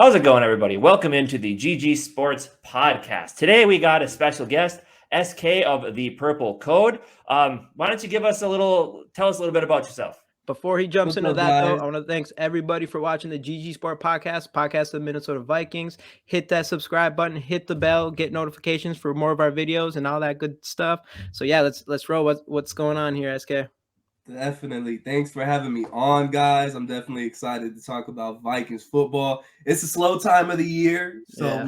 How's it going, everybody? Welcome into the GG Sports Podcast. Today we got a special guest, SK of the Purple Code. Why don't you tell us a little bit about yourself? Before he jumps What's into up, that, guys? though, I want to thank everybody for watching the GG Sport podcast of the Minnesota Vikings. Hit that subscribe button, hit the bell, get notifications for more of our videos and all that good stuff. So yeah, let's roll. What's going on here, SK? Definitely. Thanks for having me on, guys. I'm definitely excited to talk about Vikings football. It's a slow time of the year, so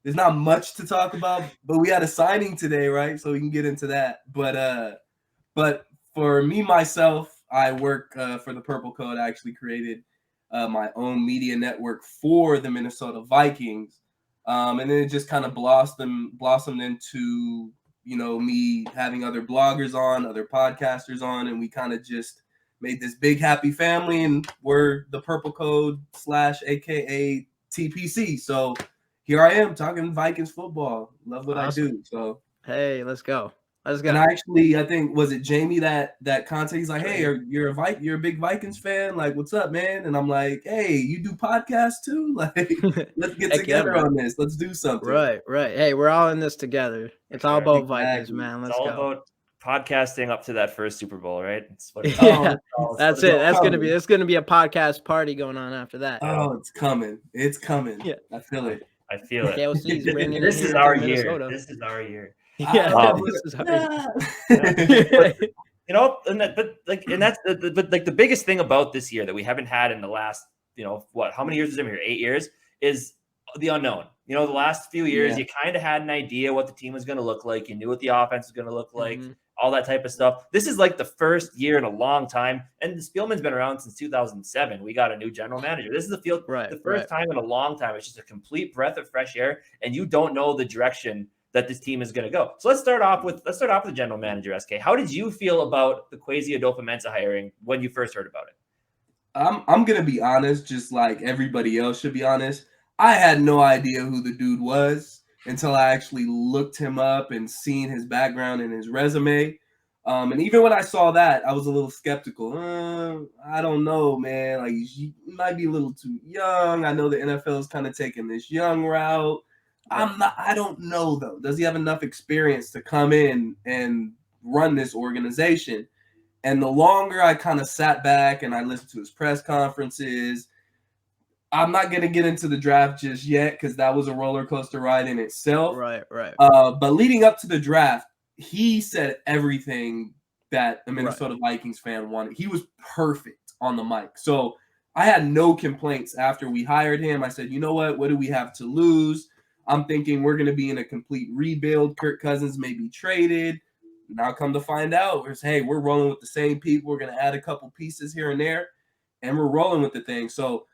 there's not much to talk about, but we had a signing today, right? So we can get into that. But for me, myself, I work for the Purple Code. I actually created my own media network for the Minnesota Vikings. And then it just kind of blossomed into me having other bloggers on, other podcasters on, and we kind of just made this big happy family, and we're the Purple Code / AKA TPC. So here I am talking Vikings football. Love what Awesome. I do. So hey, let's go. And I think was it Jamie that contacted? He's like, "Hey, you're a big Vikings fan? Like, what's up, man?" And I'm like, "Hey, you do podcasts too? Like, let's get together on this. Let's do something." Right. Hey, we're all in this together. It's all about Vikings, man. Let's go. It's all about podcasting up to that first Super Bowl, right? That's it. It's gonna be a podcast party going on after that. Oh, it's coming. It's coming. Yeah, I feel it. This is our year. This is our year. Yeah, the biggest thing about this year that we haven't had in the last, how many years has been here? 8 years is the unknown. The last few years, you kind of had an idea what the team was going to look like. You knew what the offense was going to look like, all that type of stuff. This is like the first year in a long time, and Spielman's been around since 2007. We got a new general manager. This is the first time in a long time. It's just a complete breath of fresh air, and you don't know the direction that this team is going to go. So let's start off with the general manager, SK. How did you feel about the Kwesi Adofo-Mensah hiring when you first heard about it? I'm going to be honest, just like everybody else should be honest. I had no idea who the dude was until I actually looked him up and seen his background and his resume. And even when I saw that, I was a little skeptical. I don't know, man. Like, he might be a little too young. I know the NFL is kind of taking this young route. I don't know, though. Does he have enough experience to come in and run this organization? And the longer I kind of sat back and I listened to his press conferences, I'm not going to get into the draft just yet because that was a roller coaster ride in itself. Right. But leading up to the draft, he said everything that a Minnesota Vikings fan wanted. He was perfect on the mic. So I had no complaints after we hired him. I said, you know what? What do we have to lose? I'm thinking we're going to be in a complete rebuild. Kirk Cousins may be traded. Now come to find out, we're rolling with the same people. We're going to add a couple pieces here and there, and we're rolling with the thing. So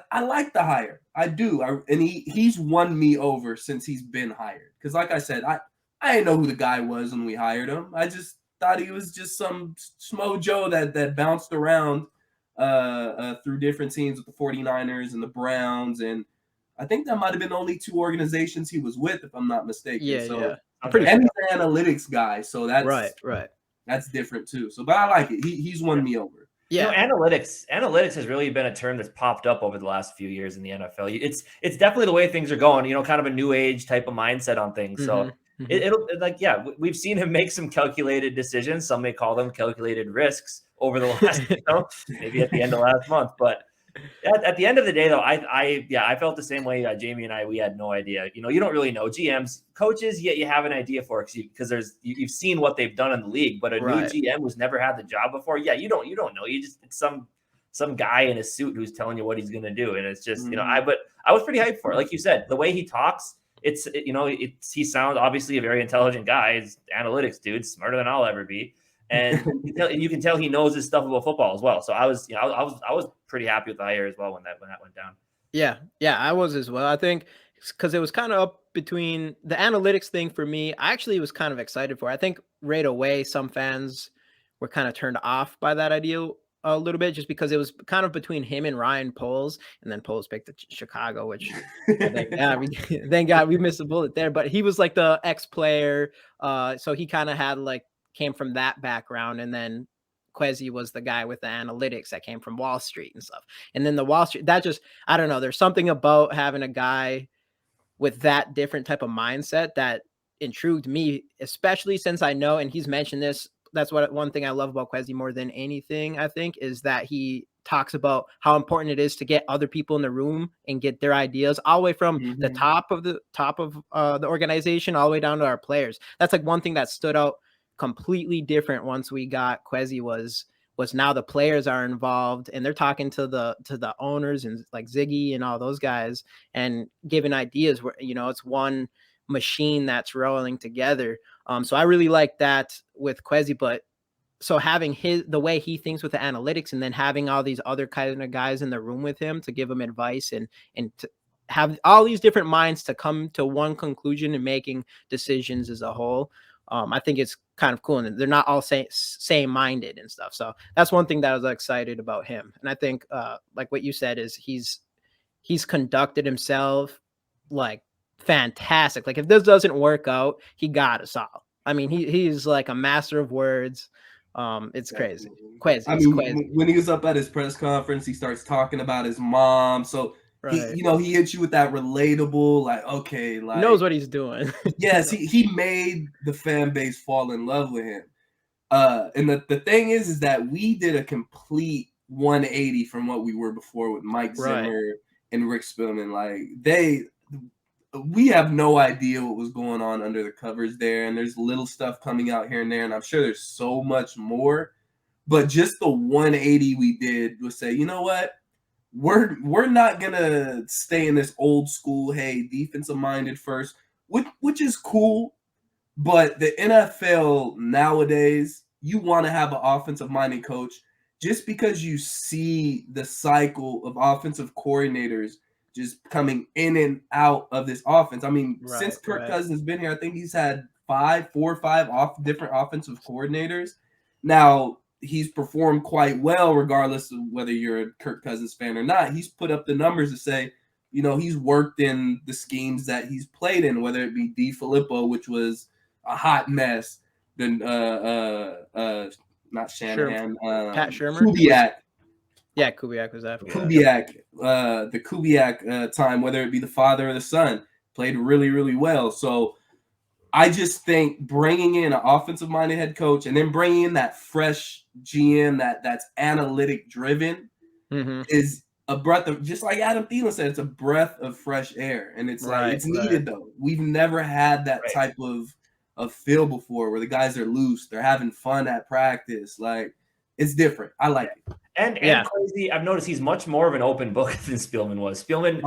I like the hire. I do. And he's won me over since he's been hired. Because like I said, I didn't know who the guy was when we hired him. I just thought he was just some Smo Joe that bounced around through different teams with the 49ers and the Browns, and I think that might have been the only two organizations he was with, if I'm not mistaken. Yeah. I'm pretty sure. He's an analytics guy, so that's right. That's different too. So, but I like it. He's won me over. Yeah, analytics has really been a term that's popped up over the last few years in the NFL. It's definitely the way things are going. Kind of a new age type of mindset on things. So we've seen him make some calculated decisions. Some may call them calculated risks over the last, maybe at the end of last month, but. At the end of the day, though, I felt the same way. Jamie and I, we had no idea. You don't really know GMs, coaches. Yet you have an idea for it because you've seen what they've done in the league. But a new GM who's never had the job before, you don't know. It's some guy in a suit who's telling you what he's going to do, and it's just But I was pretty hyped for it. Like you said, the way he talks, he sounds obviously a very intelligent guy. He's analytics dude, smarter than I'll ever be. And you can tell he knows his stuff about football as well. So I was pretty happy with the hire as well when that went down. Yeah, I was as well. I think because it was kind of up between the analytics thing for me. I actually was kind of excited for it. I think right away some fans were kind of turned off by that idea a little bit, just because it was kind of between him and Ryan Poles, and then Poles picked Chicago, which thank God we missed a bullet there. But he was like the ex-player, so he kind of had came from that background, and then Kwesi was the guy with the analytics that came from Wall Street and stuff. And then the Wall Street, that just, I don't know, there's something about having a guy with that different type of mindset that intrigued me, especially since I know, and he's mentioned this, that's what one thing I love about Kwesi more than anything, I think, is that he talks about how important it is to get other people in the room and get their ideas all the way from the top of the organization all the way down to our players. That's like one thing that stood out completely different once we got Kwesi was now the players are involved and they're talking to the owners and like Ziggy and all those guys and giving ideas where, you know, it's one machine that's rolling together. So I really like that with Kwesi, but so having the way he thinks with the analytics and then having all these other kind of guys in the room with him to give him advice and to have all these different minds to come to one conclusion and making decisions as a whole. I think it's kind of cool, and they're not all same minded and stuff. So that's one thing that I was excited about him. And I think like what you said is he's conducted himself like fantastic. Like if this doesn't work out, he got us all. I mean, he's like a master of words. It's crazy. Kwesi. I mean, when he was up at his press conference, he starts talking about his mom. So right. he hits you with that relatable, like, okay, like he knows what he's doing. Yes, he made the fan base fall in love with him. And the thing is that we did a complete 180 from what we were before with Mike Zimmer and Rick Spielman. Like we have no idea what was going on under the covers there, and there's little stuff coming out here and there, and I'm sure there's so much more. But just the 180 we did was say, you know what? We're not gonna stay in this old school, hey, defensive minded first, which is cool. But the NFL nowadays, you want to have an offensive minded coach just because you see the cycle of offensive coordinators just coming in and out of this offense. I mean, since Kirk Cousins has been here, I think he's had 4 or 5 different offensive coordinators. Now, he's performed quite well, regardless of whether you're a Kirk Cousins fan or not. He's put up the numbers to say, you know, he's worked in the schemes that he's played in, whether it be DeFilippo, which was a hot mess, then not Shanahan, Pat Shurmur, Kubiak. Yeah, Kubiak was after Kubiak, the Kubiak time, whether it be the father or the son, played really, really well. So I just think bringing in an offensive-minded head coach and then bringing in that fresh GM that's analytic-driven is a breath of, just like Adam Thielen said, it's a breath of fresh air. And it's like, it's needed, though. We've never had that type of feel before where the guys are loose. They're having fun at practice. Like, it's different. I like it. And Kwesi, I've noticed he's much more of an open book than Spielman was. Spielman,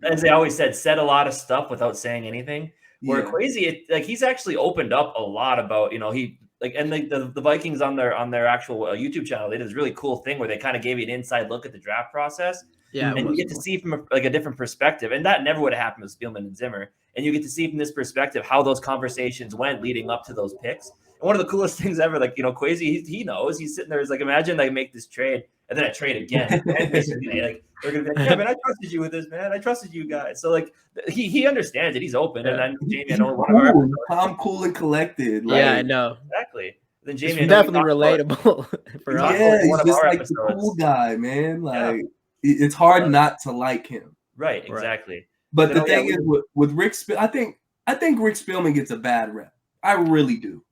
as they always said a lot of stuff without saying anything. Where Kwesi, he's actually opened up a lot about, you know, the Vikings on their actual YouTube channel, they did this really cool thing where they kind of gave you an inside look at the draft process. Yeah, and you get to see from a different perspective, and that never would have happened with Spielman and Zimmer. And you get to see from this perspective how those conversations went leading up to those picks. And one of the coolest things ever, like, you know, Kwesi, he knows, he's sitting there, he's like, imagine they make this trade and then I trade again. And basically, like, they're gonna be like, yeah, man, I trusted you with this, man. I trusted you guys. So like, he understands it. He's open. And then Jamie, I know one of our episodes, I'm cool and collected. Like, yeah, I know exactly. Then Jamie, it's definitely relatable for us. Yeah, he's just like the cool guy, man. Like, it's hard not to like him. Right, exactly. But the thing is, with Rick Spielman, I think Rick Spielman gets a bad rep. I really do.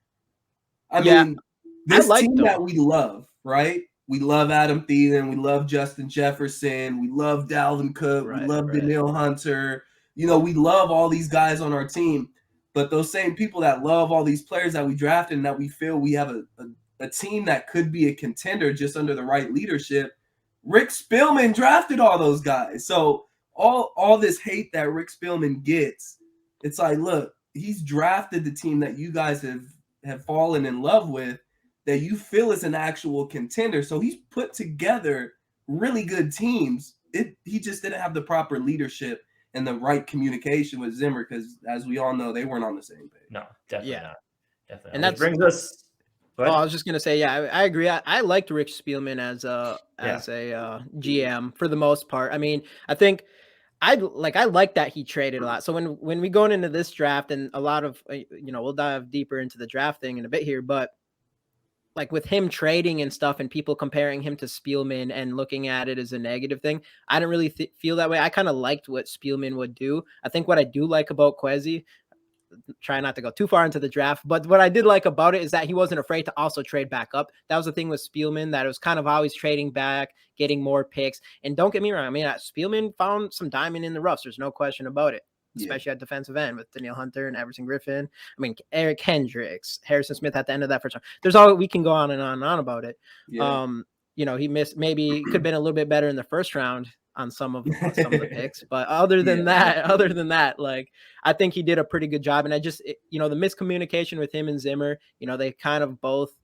I mean, this team that we love, right? We love Adam Thielen. We love Justin Jefferson. We love Dalvin Cook. We love Danielle Hunter. You know, we love all these guys on our team. But those same people that love all these players that we drafted and that we feel we have a team that could be a contender just under the right leadership, Rick Spielman drafted all those guys. So all this hate that Rick Spielman gets, it's like, look, he's drafted the team that you guys have fallen in love with, that you feel is an actual contender. So he's put together really good teams. He just didn't have the proper leadership and the right communication with Zimmer, because as we all know, they weren't on the same page. No, definitely not. Definitely. And that brings us. I was just gonna say, I agree. I liked Rick Spielman as a GM for the most part. I mean, I think I like that he traded a lot. So when we going into this draft, and a lot of, you know, we'll dive deeper into the draft thing in a bit here, but like with him trading and stuff and people comparing him to Spielman and looking at it as a negative thing, I didn't really feel that way. I kind of liked what Spielman would do. I think what I do like about Kwesi, try not to go too far into the draft, but what I did like about it is that he wasn't afraid to also trade back up. That was the thing with Spielman, that it was kind of always trading back, getting more picks. And don't get me wrong, I mean, Spielman found some diamond in the roughs. There's no question about it, especially at defensive end with Danielle Hunter and Everson Griffin. I mean, Eric Hendricks, Harrison Smith at the end of that first round. There's all, we can go on and on and on about it. You know, he missed, maybe could have been a little bit better in the first round on some of the picks, but other than that, like, I think he did a pretty good job. And I just, you know, the miscommunication with him and Zimmer, you know, they kind of both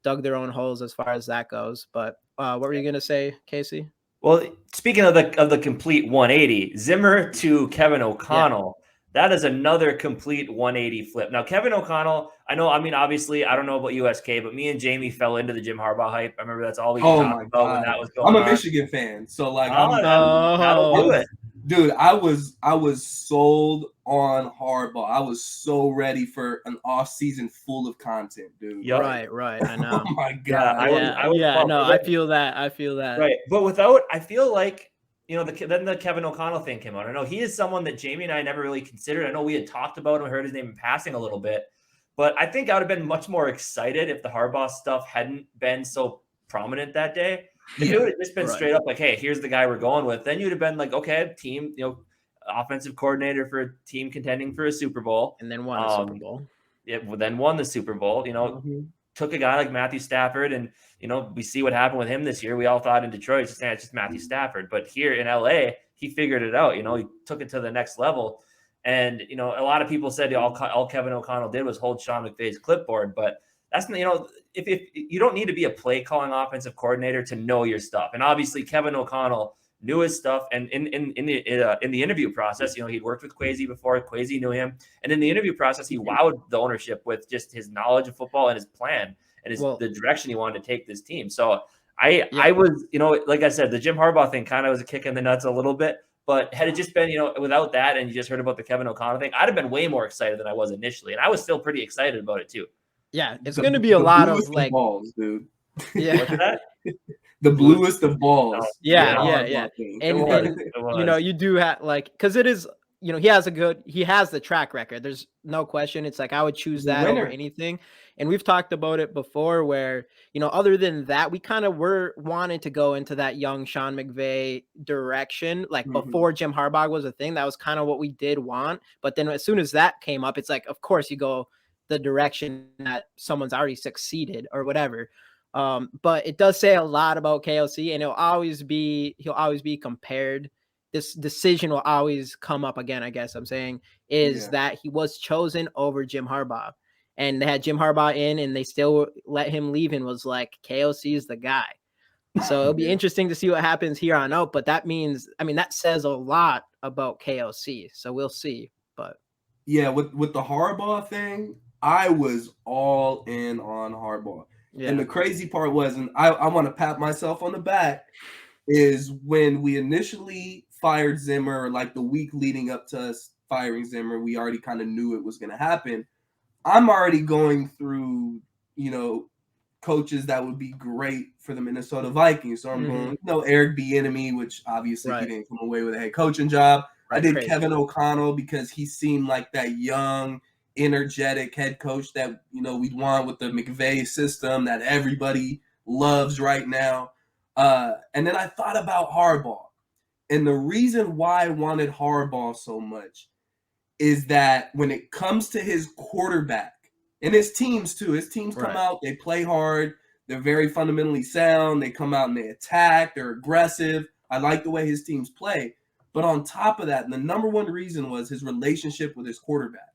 dug their own holes as far as that goes. But what were you going to say, Casey? Well, speaking of the complete 180, Zimmer to Kevin O'Connell, that is another complete 180 flip. Now, Kevin O'Connell, I know, I mean, obviously, I don't know about USK, but me and Jamie fell into the Jim Harbaugh hype. I remember that's all we talked about when that was going on. I'm a Michigan fan, so like, that'll do it. Dude, I was sold on Harbaugh. I was so ready for an off season full of content, dude. Yep. Right. I know. Oh my god. I feel that. Right, but without, I feel like, you know, then the Kevin O'Connell thing came out. I know he is someone that Jamie and I never really considered. I know we had talked about him, heard his name in passing a little bit, but I think I would have been much more excited if the Harbaugh stuff hadn't been so prominent that day. If it would have just been straight up like, hey, here's the guy we're going with, then you'd have been like, okay, team, you know, offensive coordinator for a team contending for a Super Bowl. And then won a Super Bowl. Then won the Super Bowl, you know, took a guy like Matthew Stafford, and, you know, we see what happened with him this year. We all thought in Detroit, it's just Matthew Stafford. But here in LA, he figured it out. You know, he took it to the next level. And, you know, a lot of people said all Kevin O'Connell did was hold Sean McVay's clipboard. But that's, you know, if you don't need to be a play calling offensive coordinator to know your stuff. And obviously Kevin O'Connell knew his stuff. And in the interview process, you know, he'd worked with Kwesi before. Kwesi knew him. And in the interview process, he wowed the ownership with just his knowledge of football and his plan and the direction he wanted to take this team. So I was, you know, like I said, the Jim Harbaugh thing kind of was a kick in the nuts a little bit. But had it just been, you know, without that, and you just heard about the Kevin O'Connell thing, I'd have been way more excited than I was initially. And I was still pretty excited about it too. Yeah, it's going to be a lot of like balls, dude. Yeah. What's that? The bluest of balls. Yeah. And you know, you do have like, because it is, you know, he has the track record. There's no question. It's like, I would choose that over anything. And we've talked about it before where, you know, other than that, we kind of were wanting to go into that young Sean McVay direction. Like before Jim Harbaugh was a thing, that was kind of what we did want. But then as soon as that came up, it's like, of course you go the direction that someone's already succeeded or whatever. But it does say a lot about KOC, and he'll always be compared. This decision will always come up again, I guess I'm saying, is that he was chosen over Jim Harbaugh. And they had Jim Harbaugh in, and they still let him leave and was like, KOC is the guy. So it'll be interesting to see what happens here on out. But that means, I mean, that says a lot about KOC. So we'll see. But yeah, with the Harbaugh thing, I was all in on Harbaugh. Yeah. And the crazy part was, and I want to pat myself on the back, is when we initially fired Zimmer, like the week leading up to us firing Zimmer, we already kind of knew it was going to happen. I'm already going through, you know, coaches that would be great for the Minnesota Vikings. So I'm going, you know, Eric Bieniemy, which obviously he didn't come away with a head coaching job. I did Kevin O'Connell because he seemed like that young, energetic head coach that, you know, we'd want with the McVay system that everybody loves right now. And then I thought about Harbaugh. And the reason why I wanted Harbaugh so much is that when it comes to his quarterback and his teams too, his teams come out, they play hard, they're very fundamentally sound, they come out and they attack, they're aggressive. I like the way his teams play. But on top of that, the number one reason was his relationship with his quarterback.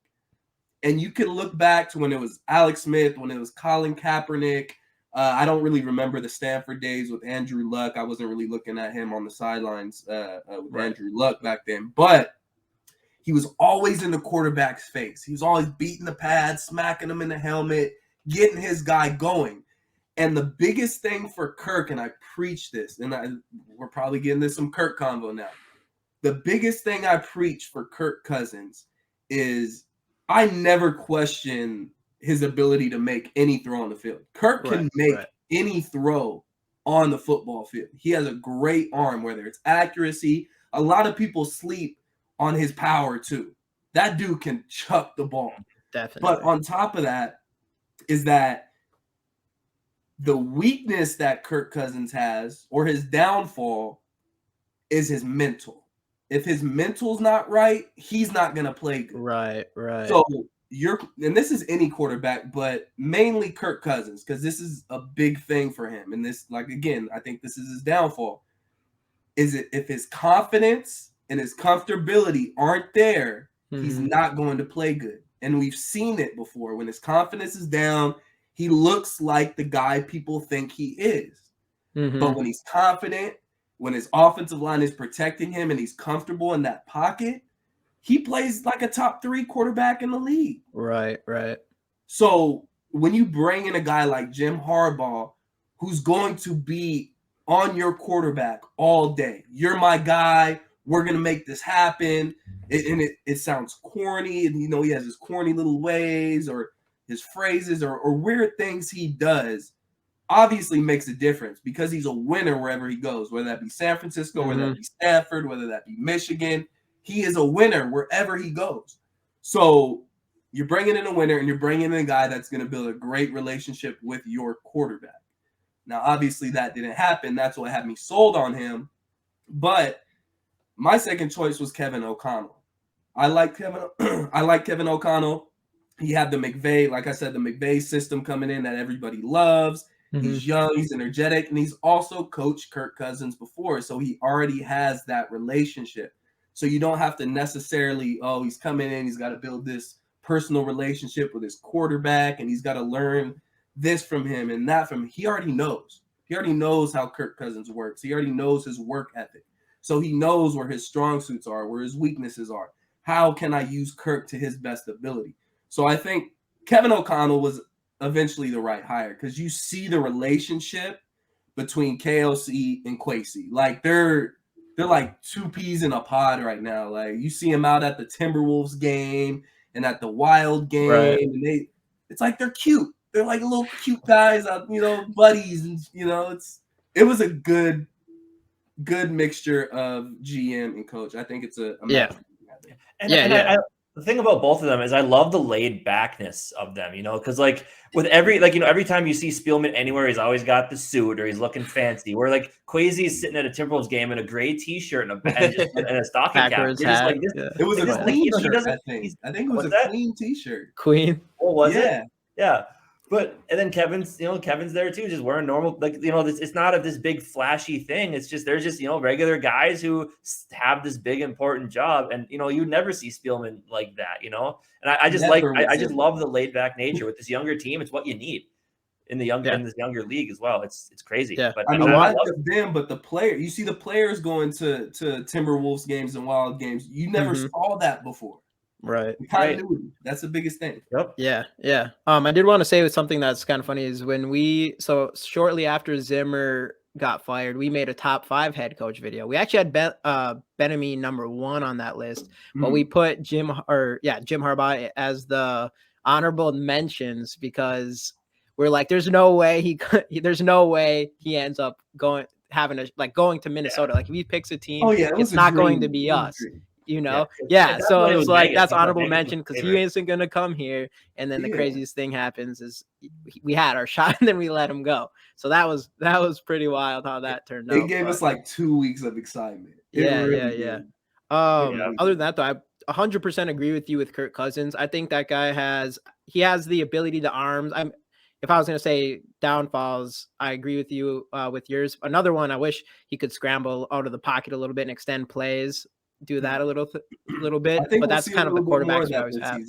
And you can look back to when it was Alex Smith, when it was Colin Kaepernick. I don't really remember the Stanford days with Andrew Luck. I wasn't really looking at him on the sidelines with Andrew Luck back then. But he was always in the quarterback's face. He was always beating the pad, smacking him in the helmet, getting his guy going. And the biggest thing for Kirk, and I preach this, and we're probably getting this some Kirk convo now. The biggest thing I preach for Kirk Cousins is I never question his ability to make any throw on the field. Kirk can make any throw on the football field. He has a great arm, whether it's accuracy. A lot of people sleep on his power too. That dude can chuck the ball. Definitely. But on top of that is that the weakness that Kirk Cousins has, or his downfall, is his mental. If his mental's not right, he's not going to play good. Right. So and this is any quarterback, but mainly Kirk Cousins, because this is a big thing for him. And this, like, again, I think this is his downfall. Is it if his confidence and his comfortability aren't there, he's not going to play good. And we've seen it before. When his confidence is down, he looks like the guy people think he is. But when he's confident, when his offensive line is protecting him and he's comfortable in that pocket, he plays like a top 3 quarterback in the league. Right. So when you bring in a guy like Jim Harbaugh, who's going to be on your quarterback all day, you're my guy, we're going to make this happen. It sounds corny, and he has his corny little ways or his phrases or weird things he does, obviously makes a difference because he's a winner wherever he goes, whether that be San Francisco, whether that be Stanford, whether that be Michigan. He is a winner wherever he goes. So you're bringing in a winner, and you're bringing in a guy that's going to build a great relationship with your quarterback. Now, obviously, that didn't happen. That's what had me sold on him. But my second choice was Kevin O'Connell. I like Kevin O'Connell. He had the McVay, like I said, the McVay system coming in that everybody loves. He's young, he's energetic, and he's also coached Kirk Cousins before. So he already has that relationship. So you don't have to necessarily, he's coming in, he's got to build this personal relationship with his quarterback, and he's got to learn this from him and that from him. He already knows. He already knows how Kirk Cousins works. He already knows his work ethic. So he knows where his strong suits are, where his weaknesses are. How can I use Kirk to his best ability? So I think Kevin O'Connell was eventually the right hire because you see the relationship between KOC and Kwesi. Like they're like 2 peas in a pod right now. Like you see them out at the Timberwolves game and at the Wild game, and it's like they're cute. They're like little cute guys, buddies, and it was a good mixture of GM and coach. I think it's a match. The thing about both of them is I love the laid backness of them, because like with every time you see Spielman anywhere, he's always got the suit or he's looking fancy. Where like Kwesi is sitting at a Timberwolves game in a gray T-shirt and a stocking cap. Backwards hat. Like this, It was a clean shirt, I think. It was a clean T-shirt. Queen. Oh, was it? Yeah. But and then Kevin's there too, just wearing normal, it's not this big flashy thing. It's just they're just regular guys who have this big important job, and you never see Spielman like that, And I just love the laid back nature with this younger team. It's what you need in this younger league as well. It's crazy. Yeah. But I love them, but the player, you see the players going to Timberwolves games and Wild games. You never saw that before. Right. Continuity. That's the biggest thing. Yep. Yeah. I did want to say something that's kind of funny is shortly after Zimmer got fired, we made a top 5 head coach video. We actually had Ben-Ami number 1 on that list, but we put Jim Harbaugh as the honorable mentions because we're like, there's no way he ends up going to Minnesota. Like if he picks a team, it's not going to be us. So it was like that's honorable mention because he isn't gonna come here. And then the craziest thing happens is we had our shot and then we let him go. So that was pretty wild how that turned out. It gave us like 2 weeks of excitement. Yeah. Other than that though, I 100% agree with you with Kirk Cousins. I think that guy has the ability to arms. If I was gonna say downfalls, I agree with you with yours. Another one, I wish he could scramble out of the pocket a little bit and extend plays. Do that a little bit, but that's kind of the quarterbacks we always have.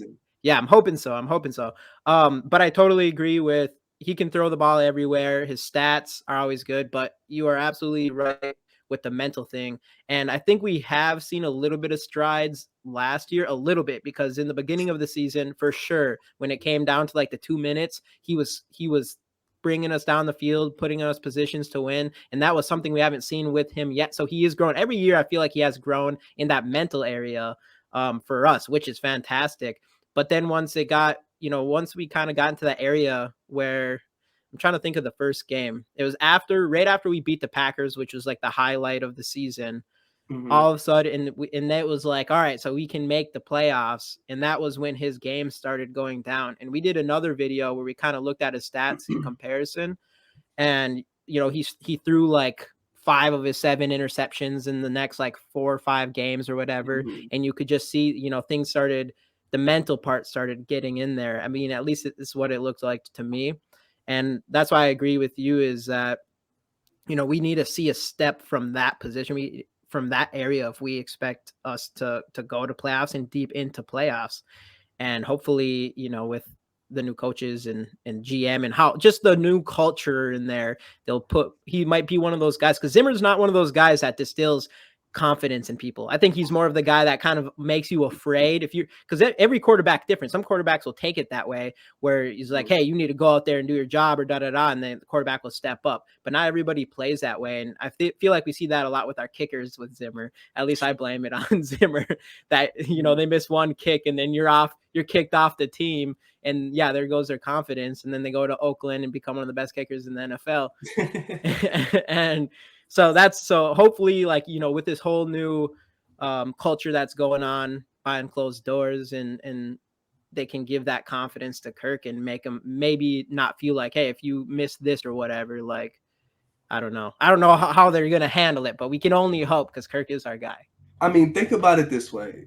Yeah, I'm hoping so. But I totally agree with he can throw the ball everywhere. His stats are always good, but you are absolutely right with the mental thing. And I think we have seen a little bit of strides last year, a little bit, because in the beginning of the season, for sure, when it came down to like the 2 minutes, he was bringing us down the field, putting us positions to win. And that was something we haven't seen with him yet. So he is growing every year. I feel like he has grown in that mental area for us, which is fantastic. But then once it got once we kind of got into that area where I'm trying to think of the first game, it was right after we beat the Packers, which was like the highlight of the season. All of a sudden, and it was like, all right, so we can make the playoffs. And that was when his game started going down. And we did another video where we kind of looked at his stats in comparison. And, he threw like 5 of his 7 interceptions in the next like 4 or 5 games or whatever. And you could just see, the mental part started getting in there. I mean, at least it's what it looked like to me. And that's why I agree with you is that, we need to see a step from that position. From that area, if we expect us to go to playoffs and deep into playoffs. And hopefully, with the new coaches and GM and how just the new culture in there, he might be one of those guys, because Zimmer's not one of those guys that distills confidence in people. I think he's more of the guy that kind of makes you afraid because every quarterback different. Some quarterbacks will take it that way, where he's like, hey, you need to go out there and do your job or and then the quarterback will step up. But not everybody plays that way. And I feel like we see that a lot with our kickers with Zimmer. At least I blame it on Zimmer that, they miss one kick and then you're kicked off the team. And yeah, there goes their confidence. And then they go to Oakland and become one of the best kickers in the NFL. And so hopefully, like, with this whole new culture that's going on behind closed doors, and they can give that confidence to Kirk and make him maybe not feel like, hey, if you miss this or whatever, like, I don't know how they're going to handle it, but we can only hope, because Kirk is our guy. I mean, think about it this way.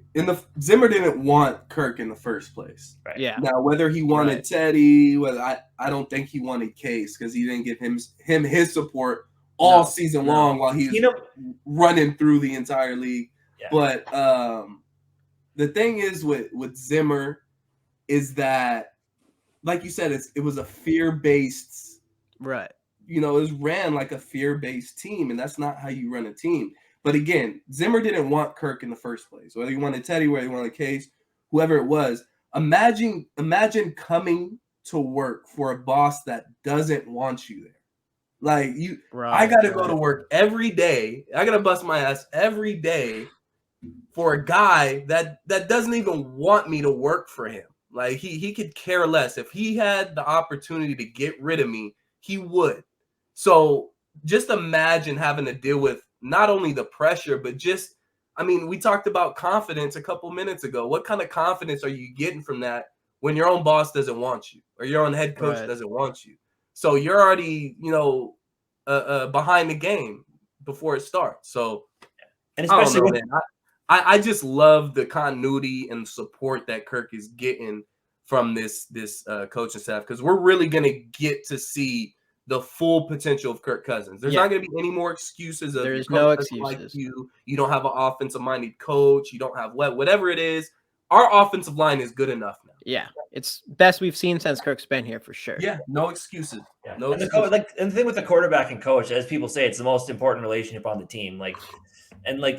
Zimmer didn't want Kirk in the first place. Right. Yeah. Now, whether he wanted Teddy, I don't think he wanted Case, because he didn't give him his support all season long while he's running through the entire league. Yeah. But the thing is with Zimmer is that, like you said, it was a fear-based, right? It was ran like a fear-based team, and that's not how you run a team. But again, Zimmer didn't want Kirk in the first place. Whether he wanted Teddy, whether he wanted Case, whoever it was. Imagine coming to work for a boss that doesn't want you there. Like I got to go to work every day. I got to bust my ass every day for a guy that doesn't even want me to work for him. Like he could care less. If he had the opportunity to get rid of me, he would. So just imagine having to deal with not only the pressure, but just, we talked about confidence a couple minutes ago. What kind of confidence are you getting from that when your own boss doesn't want you, or your own head coach doesn't want you? So you're already, behind the game before it starts. So, and especially I just love the continuity and support that Kirk is getting from this coaching staff, because we're really going to get to see the full potential of Kirk Cousins. There's not going to be any more excuses. There's no excuses. Like you don't have an offensive-minded coach. You don't have whatever it is. Our offensive line is good enough now. Yeah, it's best we've seen since Kirk's been here, for sure. Yeah, no excuses. Yeah. No excuses. And the thing with the quarterback and coach, as people say, it's the most important relationship on the team. Like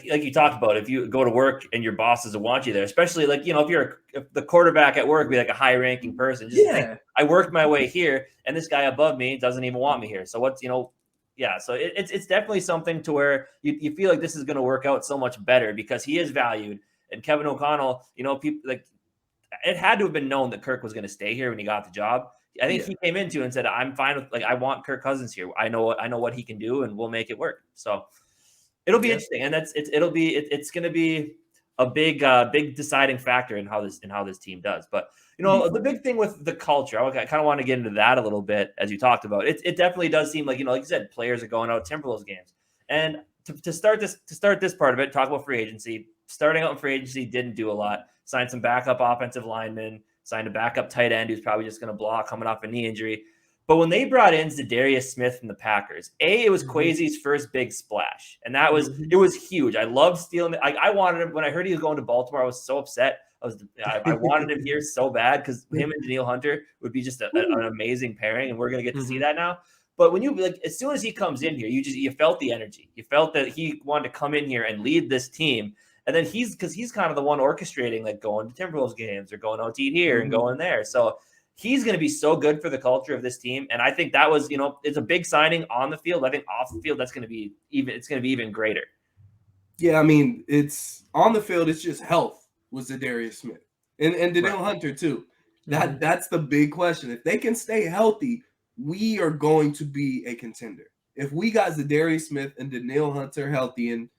you talked about, if you go to work and your boss doesn't want you there, especially if the quarterback at work be like a high-ranking person, just think, I worked my way here, and this guy above me doesn't even want me here. So what's so it's definitely something to where you feel like this is going to work out so much better, because he is valued. And Kevin O'Connell, people it had to have been known that Kirk was going to stay here when he got the job. I think he came into it and said, I'm fine with, I want Kirk Cousins here. I know what he can do, and we'll make it work. So it'll be interesting. And it's going to be a big deciding factor in how this team does. But, the big thing with the culture, I kind of want to get into that a little bit, as you talked about. It definitely does seem like, like you said, players are going out Timberwolves games. And to start this part of it, talk about free agency. Starting out in free agency didn't do a lot. Signed some backup offensive linemen, signed a backup tight end who's probably just going to block coming off a knee injury. But when they brought in Zadarius Smith from the Packers, it was Kwesi's first big splash. And it was huge. I loved stealing it. I wanted him. When I heard he was going to Baltimore, I was so upset. I wanted him here so bad, because him and Daniil Hunter would be just an amazing pairing, and we're going to get to see that now. But when as soon as he comes in here, you felt the energy. You felt that he wanted to come in here and lead this team. And then he's kind of the one orchestrating, like going to Timberwolves games or going out to eat here and going there. So he's going to be so good for the culture of this team. And I think that was, it's a big signing on the field. I think off the field, it's going to be even greater. Yeah, it's on the field. It's just health with Zadarius Smith and Daniil Hunter too. That's the big question. If they can stay healthy, we are going to be a contender. If we got Zadarius Smith and Danielle Hunter healthy, and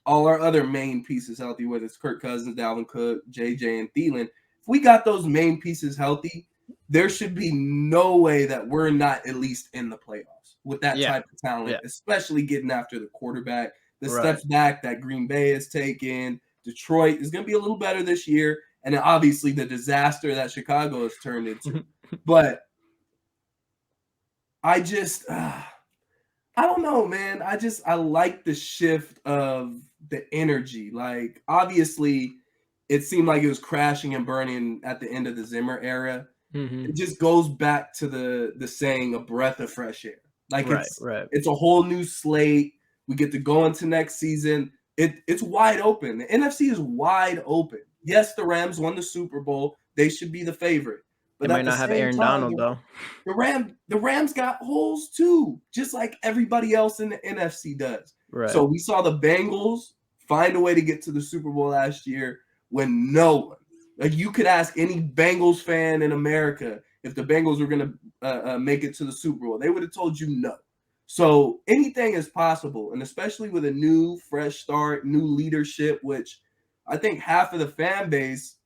all our other main pieces healthy, whether it's Kirk Cousins, Dalvin Cook, JJ, and Thielen, if we got those main pieces healthy, there should be no way that we're not at least in the playoffs with that type of talent, especially getting after the quarterback. The steps back that Green Bay has taken. Detroit is going to be a little better this year. And then obviously the disaster that Chicago has turned into. But I just, I don't know, man. I like the shift of the energy. Like, obviously, it seemed like it was crashing and burning at the end of the Zimmer era. It just goes back to the saying, a breath of fresh air. Like, it's a whole new slate. We get to go into next season. It's wide open. The NFC is wide open. Yes, the Rams won the Super Bowl. They should be the favorite. But they might not have Aaron Donald, though. The Rams got holes, too, just like everybody else in the NFC does. Right. So we saw the Bengals find a way to get to the Super Bowl last year when no one, like, you could ask any Bengals fan in America if the Bengals were going to make it to the Super Bowl. They would have told you no. So anything is possible, and especially with a new, fresh start, new leadership, which I think half of the fan base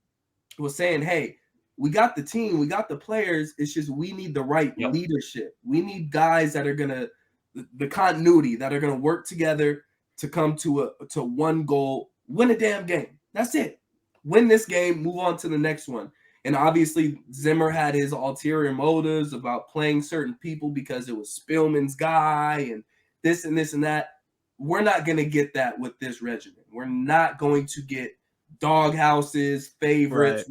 was saying, hey, we got the team, we got the players. It's just we need the right leadership. We need guys that are going to – the continuity, that are going to work together to come to one goal, win a damn game. That's it. Win this game, move on to the next one. And obviously, Zimmer had his ulterior motives about playing certain people because it was Spielman's guy and this and this and that. We're not going to get that with this regimen. We're not going to get dog houses, favorites.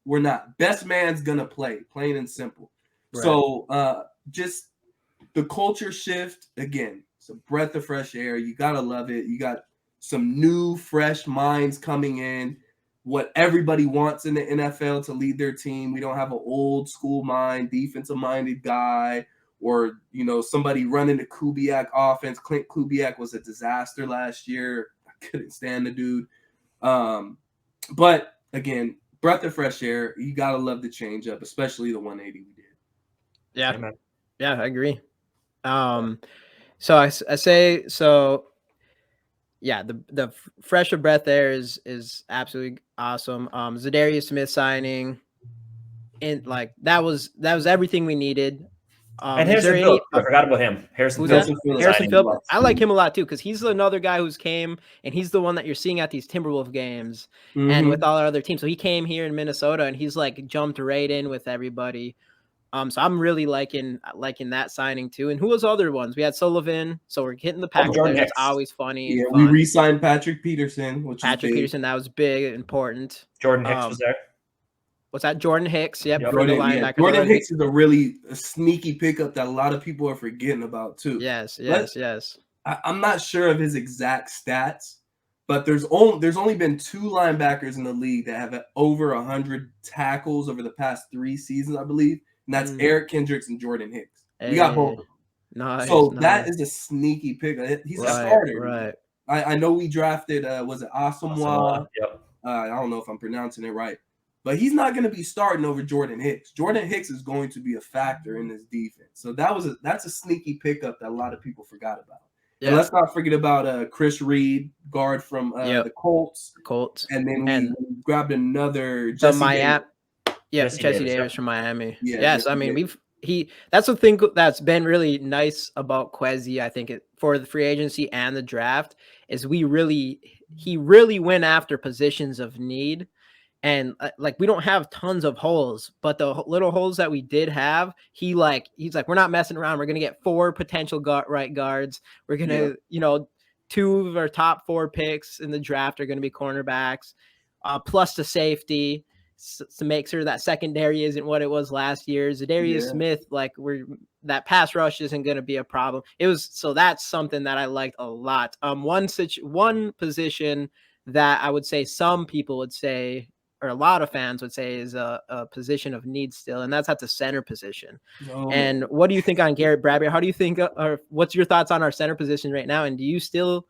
We're not. Best man's going to play, plain and simple. Right. So just the culture shift, again, it's a breath of fresh air. You got to love it. You got some new, fresh minds coming in. What everybody wants in the NFL to lead their team. We don't have an old school mind, defensive-minded guy, or, somebody running the Kubiak offense. Clint Kubiak was a disaster last year. I couldn't stand the dude. But, again, breath of fresh air. You got to love the change up, especially the 180 we did. Yeah. Amen. Yeah, I agree. So I say so. Yeah, the fresh of breath there is absolutely awesome. Zadarius Smith signing, and like that was everything we needed. And Harrison Phillips, I forgot about him. Harrison Phillips. I like him a lot too because he's another guy who's came, and he's the one that you're seeing at these Timberwolf games and with all our other teams. So he came here in Minnesota and he's like jumped right in with everybody. So I'm really liking that signing too. And who was other ones? We had Sullivan, so we're hitting the pack. It's always funny. Yeah, we re-signed Patrick Peterson, Peterson, that was big, important. Jordan Hicks was there. What's that? Jordan Hicks. Yep. Jordan Hicks is a sneaky pickup that a lot of people are forgetting about too. Yes. I'm not sure of his exact stats, but there's only been 2 linebackers in the league that have over 100 tackles over the past 3 seasons, I believe. And that's Eric Kendricks and Jordan Hicks. We got both of them. Nice. So that is a sneaky pick. He's a starter. Right. I know we drafted, was it Asamoah? Yep. I don't know if I'm pronouncing it right. But he's not going to be starting over Jordan Hicks. Jordan Hicks is going to be a factor in this defense. So that's a sneaky pickup that a lot of people forgot about. Yeah. And let's not forget about Chris Reed, guard from the Colts. And then we grabbed another Jesse Davis. Yeah, Jesse Davis from Miami. Yes, I mean that's the thing that's been really nice about Kwesi, I think, for the free agency and the draft is he really went after positions of need. And like we don't have tons of holes, but the little holes that we did have, he's like, we're not messing around. We're gonna get 4 potential right guards. We're gonna, 2 of our top 4 picks in the draft are gonna be cornerbacks, plus the safety to make sure that secondary isn't what it was last year. Zadarius Smith, that pass rush isn't gonna be a problem. So that's something that I liked a lot. One position that I would say some people would say, or a lot of fans would say, is a position of need still, and that's at the center position. And what do you think on Garrett Bradbury? How do you think, or what's your thoughts on our center position right now? And do you still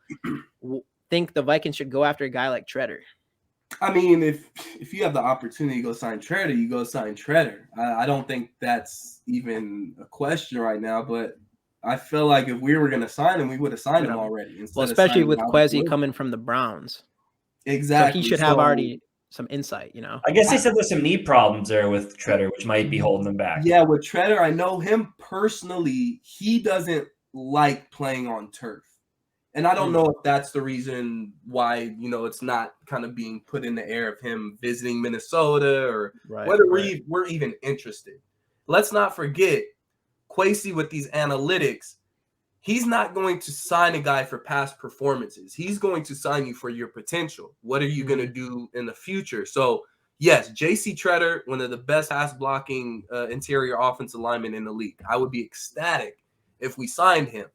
think the Vikings should go after a guy like Treader? I mean, if you have the opportunity to go sign Treader, you go sign Treader. I don't think that's even a question right now, but I feel like if we were going to sign him, we would have signed him already Well, instead of especially signing with Bobby Kwesi Wood. coming from the Browns. So he Exactly. should have already some insight, you know. I guess they said there's some knee problems there with Treader, which might be holding him back. Yeah, with Treader, I know him personally. He doesn't like playing on turf. And I don't know if that's the reason why, it's not kind of being put in the air of him visiting Minnesota or whether we're even interested. Let's not forget, Kwesi with these analytics, he's not going to sign a guy for past performances. He's going to sign you for your potential. What are you going to do in the future? So, yes, J.C. Treader, one of the best pass-blocking interior offensive linemen in the league. I would be ecstatic if we signed him.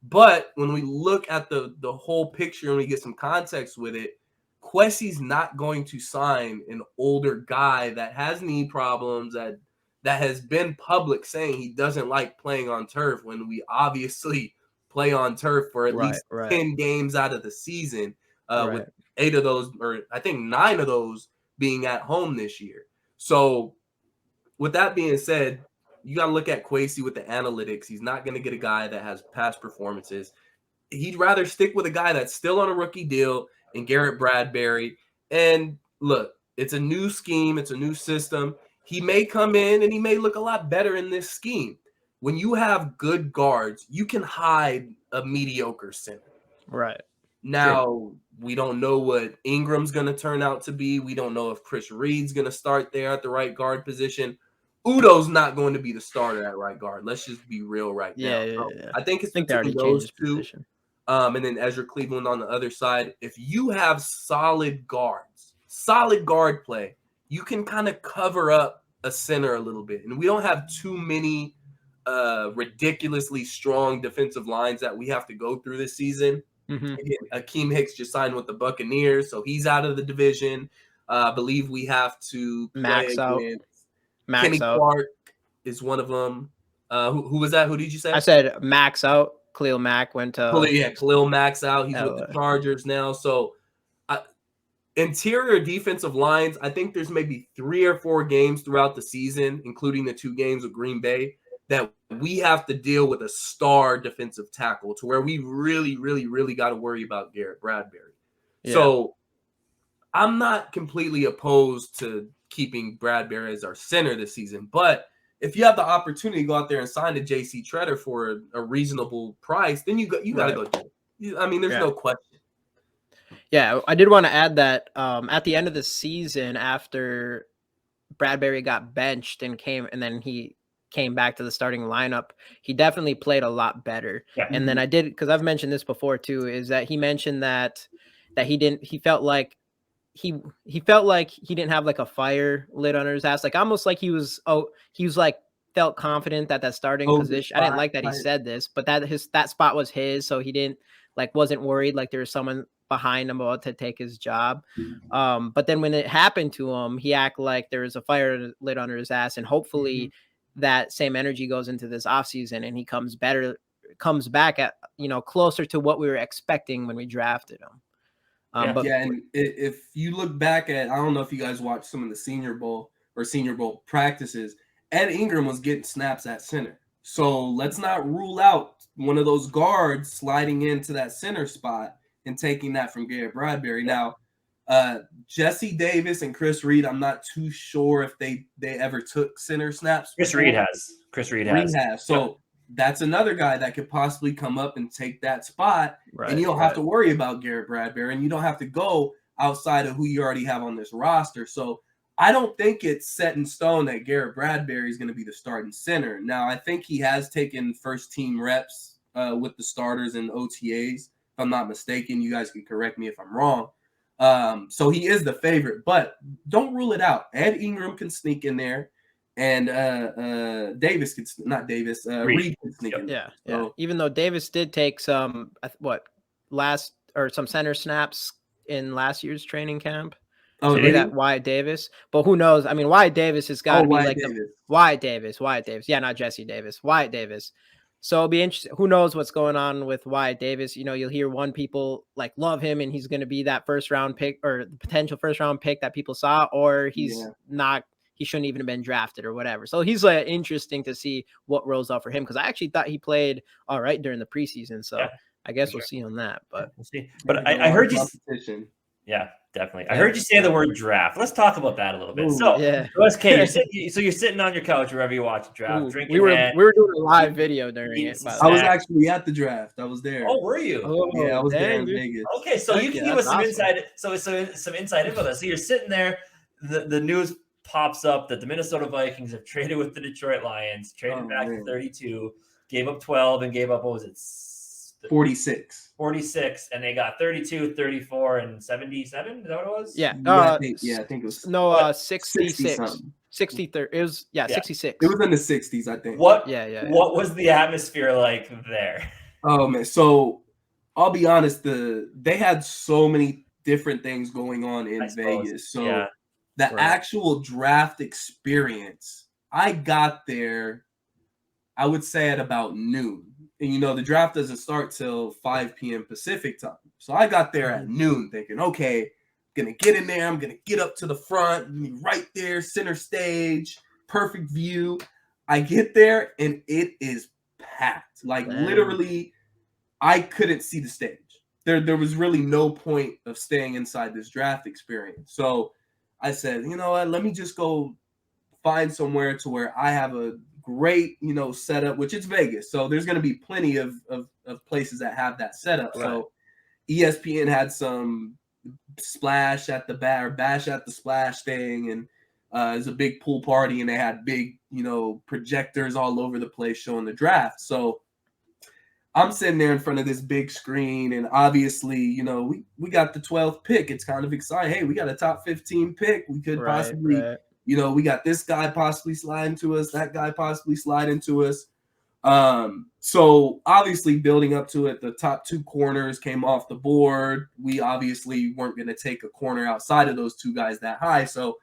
But when we look at the whole picture and we get some context with it, Kwesi's not going to sign an older guy that has knee problems, that has been public saying he doesn't like playing on turf when we obviously play on turf for at least 10 games out of the season, with 8 of those, or I think 9 of those being at home this year. So with that being said, you got to look at Kwesi with the analytics. He's not going to get a guy that has past performances. He'd rather stick with a guy that's still on a rookie deal and Garrett Bradbury. And look, it's a new scheme. It's a new system. He may come in and he may look a lot better in this scheme. When you have good guards, you can hide a mediocre center. Right. Now, we don't know what Ingram's going to turn out to be. We don't know if Chris Reed's going to start there at the right guard position. Udo's not going to be the starter at right guard. Let's just be real right now. Yeah. I think it's between those two. And then Ezra Cleveland on the other side. If you have solid guards, solid guard play, you can kind of cover up a center a little bit. And we don't have too many ridiculously strong defensive lines that we have to go through this season. Again, Akeem Hicks just signed with the Buccaneers, so he's out of the division. I believe we have to max out. Kenny Clark is one of them. Who was that? Who did you say? I said max out. Khalil Mack went to Khalil Mack's out. He's with the Chargers now. So interior defensive lines, I think there's maybe 3 or 4 games throughout the season, including the 2 games with Green Bay, that we have to deal with a star defensive tackle to where we really, really, really got to worry about Garrett Bradbury. Yeah. So I'm not completely opposed to keeping Bradbury as our center this season, but if you have the opportunity to go out there and sign a J.C. Treader for a reasonable price, then you got to go do it. I mean, there's no question. Yeah, I did want to add that at the end of the season, after Bradbury got benched and then he came back to the starting lineup, he definitely played a lot better. Yeah. And then because I've mentioned this before too, is that he mentioned that he felt like he didn't have like a fire lit under his ass, like almost like he was like felt confident that starting position. I didn't like that he said this, but that spot was his, so he didn't wasn't worried like there was someone behind him about to take his job. But then when it happened to him, he acted like there was a fire lit under his ass, and hopefully that same energy goes into this offseason and he comes back at closer to what we were expecting when we drafted him. And if you look back at, I don't know if you guys watched some of the Senior Bowl practices, Ed Ingram was getting snaps at center. So let's not rule out one of those guards sliding into that center spot and taking that from Garrett Bradbury. Now, Jesse Davis and Chris Reed, I'm not too sure if they ever took center snaps. Chris Reed has. So that's another guy that could possibly come up and take that spot. And you don't have to worry about Garrett Bradbury, and you don't have to go outside of who you already have on this roster. So I don't think it's set in stone that Garrett Bradbury is going to be the starting center. Now, I think he has taken first-team reps with the starters and OTAs. If I'm not mistaken, you guys can correct me if I'm wrong. So he is the favorite, but don't rule it out. Ed Ingram can sneak in there, and Reed can sneak in there. Yeah. Even though Davis did take some some center snaps in last year's training camp. So that Wyatt Davis, but who knows? I mean, Wyatt Davis has got to be like Wyatt Davis. Yeah, not Jesse Davis. Wyatt Davis. So it'll be interesting. Who knows what's going on with Wyatt Davis? You'll hear one people like love him and he's going to be that first round pick or the potential first round pick that people saw, or he's not. He shouldn't even have been drafted or whatever. So he's interesting to see what rolls out for him, because I actually thought he played all right during the preseason. So I guess we'll see on that. But we'll see. But I heard you. Yeah, definitely. I heard you say the word draft. Let's talk about that a little bit. So, SK, you're sitting on your couch wherever you watch a draft, drinking. We were doing a live video during it. I was actually at the draft. I was there. Oh, were you? Yeah, I was there in Vegas. Okay, so you can give us some inside. So some inside info. So you're sitting there. The news pops up that the Minnesota Vikings have traded with the Detroit Lions, traded back to 32, gave up 12, and gave up, what was it? 46, and they got 32, 34, and 77. Is that what it was? Yeah. I think it was 66. 63. It was 66. It was in the 60s, I think. What was the atmosphere like there? Oh man, so I'll be honest, they had so many different things going on in Vegas. So the actual draft experience, I got there, I would say at about noon. And the draft doesn't start till 5 p.m. Pacific time. So I got there at noon thinking, okay, I'm going to get in there. I'm going to get up to the front, right there, center stage, perfect view. I get there and it is packed. Literally, I couldn't see the stage. There was really no point of staying inside this draft experience. So I said, you know what, let me just go find somewhere to where I have a great, setup, which it's Vegas. So there's going to be plenty of places that have that setup. Right. So ESPN had some bash at the splash thing. And it was a big pool party and they had big, projectors all over the place showing the draft. So I'm sitting there in front of this big screen, and obviously, we got the 12th pick. It's kind of exciting. Hey, we got a top 15 pick. We could possibly, we got this guy possibly sliding to us, that guy possibly sliding to us. So obviously building up to it, the top 2 corners came off the board. We obviously weren't going to take a corner outside of those 2 guys that high. So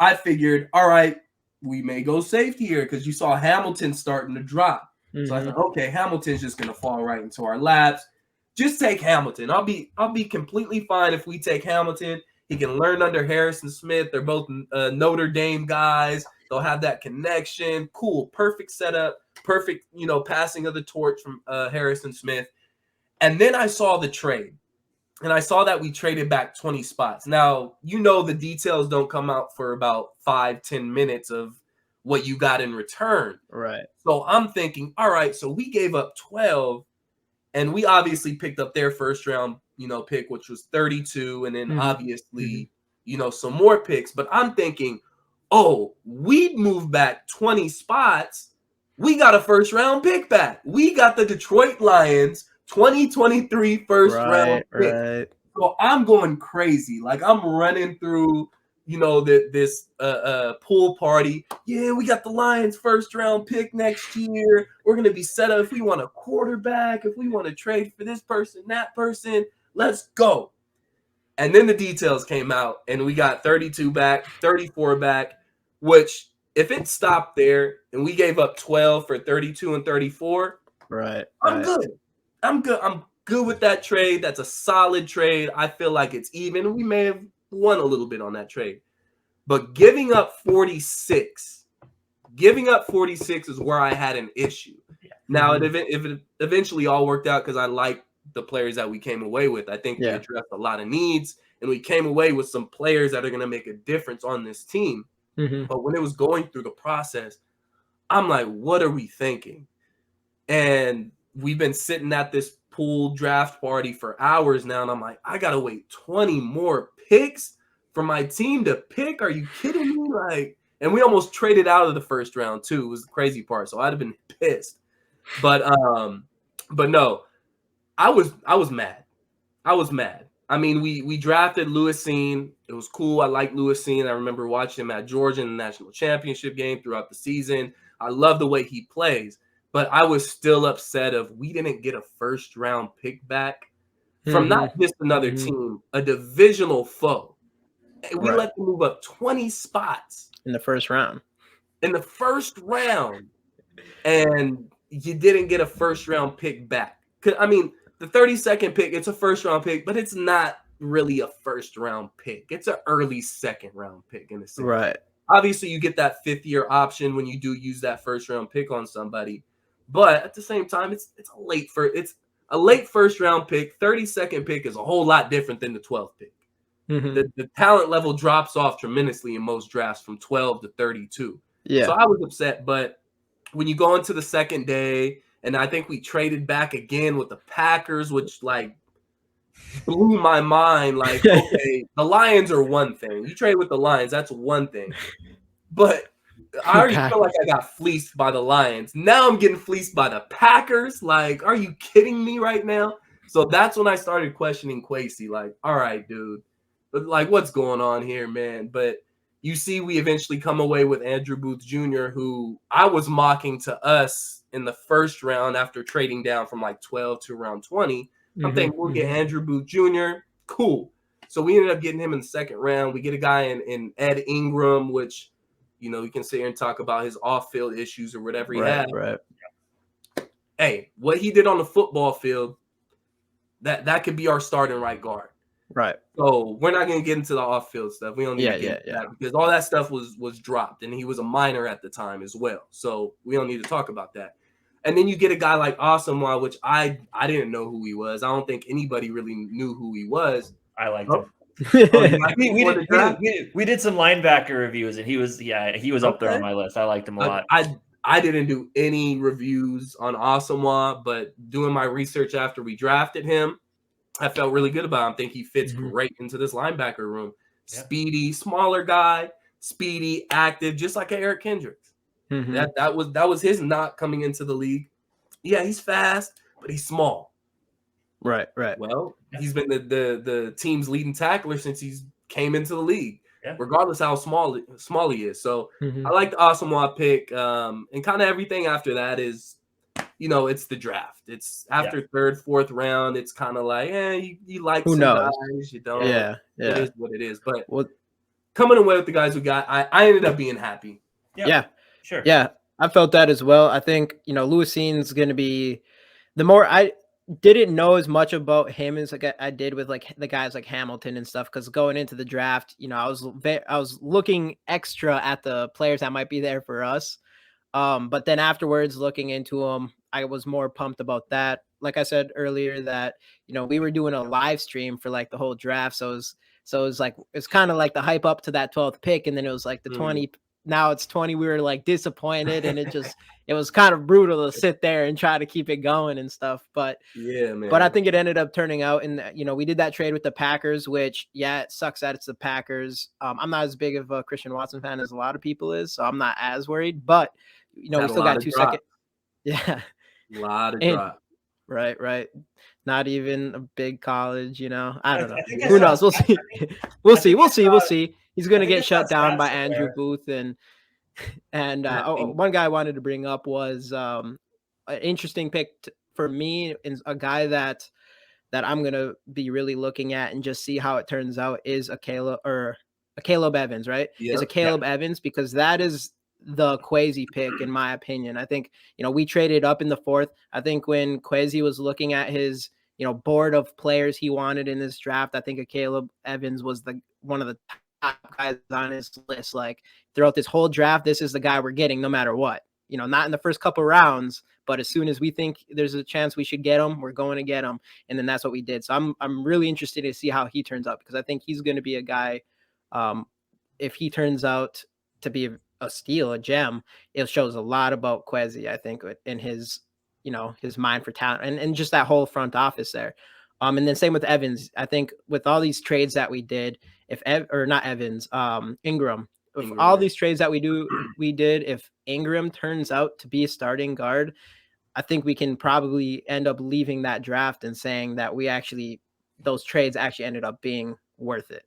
I figured, all right, we may go safety here because you saw Hamilton starting to drop. So I thought, okay, Hamilton's just going to fall right into our laps. Just take Hamilton. I'll be completely fine if we take Hamilton. He can learn under Harrison Smith. They're both Notre Dame guys. They'll have that connection. Cool, perfect setup, perfect, passing of the torch from Harrison Smith. And then I saw the trade. And I saw that we traded back 20 spots. Now, the details don't come out for about 5-10 minutes of what you got in return. Right. So I'm thinking, all right, so we gave up 12 and we obviously picked up their first round, pick, which was 32. And then obviously, some more picks. But I'm thinking, we moved back 20 spots. We got a first round pick back. We got the Detroit Lions 2023 first round pick. Right. So I'm going crazy. I'm running through this pool party. Yeah, we got the Lions first round pick next year. We're going to be set up if we want a quarterback, if we want to trade for this person, that person. Let's go. And then the details came out and we got 32 back, 34 back, which if it stopped there and we gave up 12 for 32 and 34, I'm good. I'm good with that trade. That's a solid trade. I feel like it's even. We may have won a little bit on that trade, but giving up 46 is where I had an issue. Now, if it eventually all worked out because I like the players that we came away with. I think we addressed a lot of needs, and we came away with some players that are going to make a difference on this team. But when it was going through the process, I'm like, what are we thinking? And we've been sitting at this pool draft party for hours now, and I'm like, I gotta wait 20 more picks for my team to pick. Are you kidding me? And we almost traded out of the first round too. It was the crazy part. So I'd have been pissed. But no, I was mad. I mean, we drafted Lewisine. It was cool. I like Lewisine. I remember watching him at Georgia in the national championship game throughout the season. I love the way he plays. But I was still upset we didn't get a first round pick back from not just another team, a divisional foe. We let them move up 20 spots in the first round. And you didn't get a first-round pick back. I mean, the 32nd pick, it's a first-round pick, but it's not really a first-round pick. It's an early second-round pick in a sense. Right. Obviously, you get that fifth-year option when you do use that first-round pick on somebody, but at the same time, it's a late first-round pick. 32nd pick is a whole lot different than the 12th pick. The talent level drops off tremendously in most drafts from 12 to 32. Yeah. So I was upset, but when you go into the second day, and I think we traded back again with the Packers, which like blew my mind. Like, okay, the Lions are one thing. You trade with the Lions, that's one thing. But I already feel like I got fleeced by the Lions. Now I'm getting fleeced by the Packers. Like, are you kidding me right now? So that's when I started questioning Kwesi. Like, all right, dude. But like, what's going on here, man? But you see, we eventually come away with Andrew Booth Jr., who I was mocking to us in the first round after trading down from like 12 to around 20. I'm thinking we'll get Andrew Booth Jr. Cool. So we ended up getting him in the second round. We get a guy in Ed Ingram, which, you know, you can sit here and talk about his off-field issues or whatever he had. Right. Hey, what he did on the football field, that could be our starting right guard. Right. So we're not going to get into the off-field stuff. We don't need to get into that because all that stuff was dropped, and he was a minor at the time as well. So we don't need to talk about that. And then you get a guy like Asamoah, which I didn't know who he was. I don't think anybody really knew who he was. I liked him. We did some linebacker reviews, and he was up there on my list. I liked him a lot. I didn't do any reviews on Asamoah, but doing my research after we drafted him, I felt really good about him. I think he fits great into this linebacker room. Yeah. Speedy, smaller guy, speedy, active, just like Eric Kendricks. That was his knock coming into the league. Yeah, he's fast, but he's small. Right. Well, he's been the team's leading tackler since he's came into the league, regardless how small he is. So I like the Asamoah pick, and kind of everything after that is, you know, it's the draft. It's after third, fourth round. It's kind of like, you like who some knows? guys, you don't. Yeah. It is what it is. But coming away with the guys we got, I ended up being happy. Yeah. Sure. Yeah, I felt that as well. I think, you know, Lewis's going to be the more I didn't know as much about him as like I did with like the guys like Hamilton and stuff, because going into the draft, you know, I was looking extra at the players that might be there for us. But then afterwards, looking into them, I was more pumped about that. Like I said earlier, that, you know, we were doing a live stream for like the whole draft, so it was like it's kind of like the hype up to that 12th pick, and then it was like the 20. Now it's 20. We were like disappointed, and it was kind of brutal to sit there and try to keep it going and stuff. But yeah, man. But I think it ended up turning out, and you know, we did that trade with the Packers, which it sucks that it's the Packers. I'm not as big of a Christian Watson fan as a lot of people is, so I'm not as worried. But you know, we still got 2 seconds. Yeah, a lot of drop. Right. Not even a big college, you know. I don't know. Who knows? We'll see. We'll see. He's going to get shut down by Andrew Booth. And one guy I wanted to bring up was an interesting pick for me, and a guy that I'm going to be really looking at and just see how it turns out is a Caleb Evans, right? Is a Caleb Evans, because that is the Kwesi pick, in my opinion. I think, you know, we traded up in the 4th. I think when Kwesi was looking at his, you know, board of players he wanted in this draft, I think a Caleb Evans was one of the top guys on his list. Like, throughout this whole draft, this is the guy we're getting no matter what. You know, not in the first couple rounds, but as soon as we think there's a chance we should get him, we're going to get him. And then that's what we did. So I'm really interested to see how he turns out, because I think he's going to be a guy, if he turns out to be a steal, a gem, it shows a lot about Kwesi, I think, in his, you know, his mind for talent and just that whole front office there. And then same with Evans. I think with all these trades that we did, Ingram, with all these trades that we did, if Ingram turns out to be a starting guard, I think we can probably end up leaving that draft and saying that those trades actually ended up being worth it.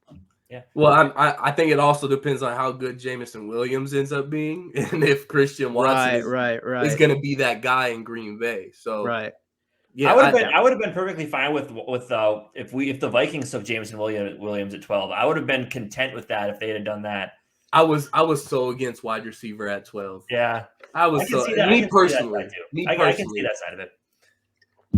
Yeah. Well, I think it also depends on how good Jameson Williams ends up being, and if Christian Watson is going to be that guy in Green Bay. So yeah, I would have been perfectly fine with if the Vikings took Jameson Williams at 12. I would have been content with that if they had done that. I was so against wide receiver at 12. Yeah. I I was can so see that. me personally. I can see that side of it.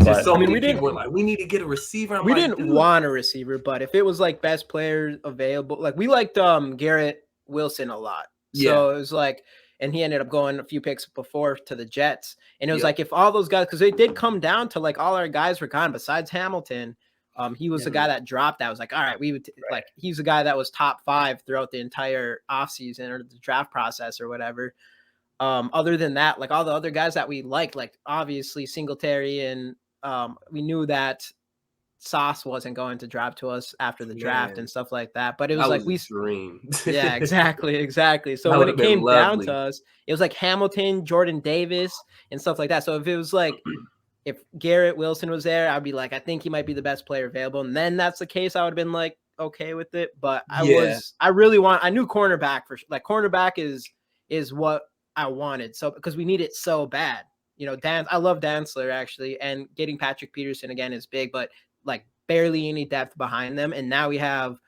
Just so I mean, many we people were didn't- like, we need to get a receiver. I'm We like, didn't dude. want a receiver, but if it was like best player available, like we liked Garrett Wilson a lot. So it was like, and he ended up going a few picks before to the Jets. And it was like if all those guys, because it did come down to like all our guys were gone besides Hamilton. He was the guy that dropped. That was like, all right, we would like he's the guy that was top 5 throughout the entire offseason or the draft process or whatever. Other than that, like all the other guys that we liked, like obviously Singletary, and we knew that Sauce wasn't going to drop to us after the draft and stuff like that. But it was like we dream. yeah, exactly. So That when would've it came been down lovely. to us, it was like Hamilton, Jordan Davis, and stuff like that. So if it was like if Garrett Wilson was there, I'd be like, I think he might be the best player available. And then that's the case, I would have been like okay with it. But I knew cornerback cornerback is what I wanted. So because we need it so bad. You know, I love Dantzler actually, and getting Patrick Peterson again is big, but like barely any depth behind them. And now we have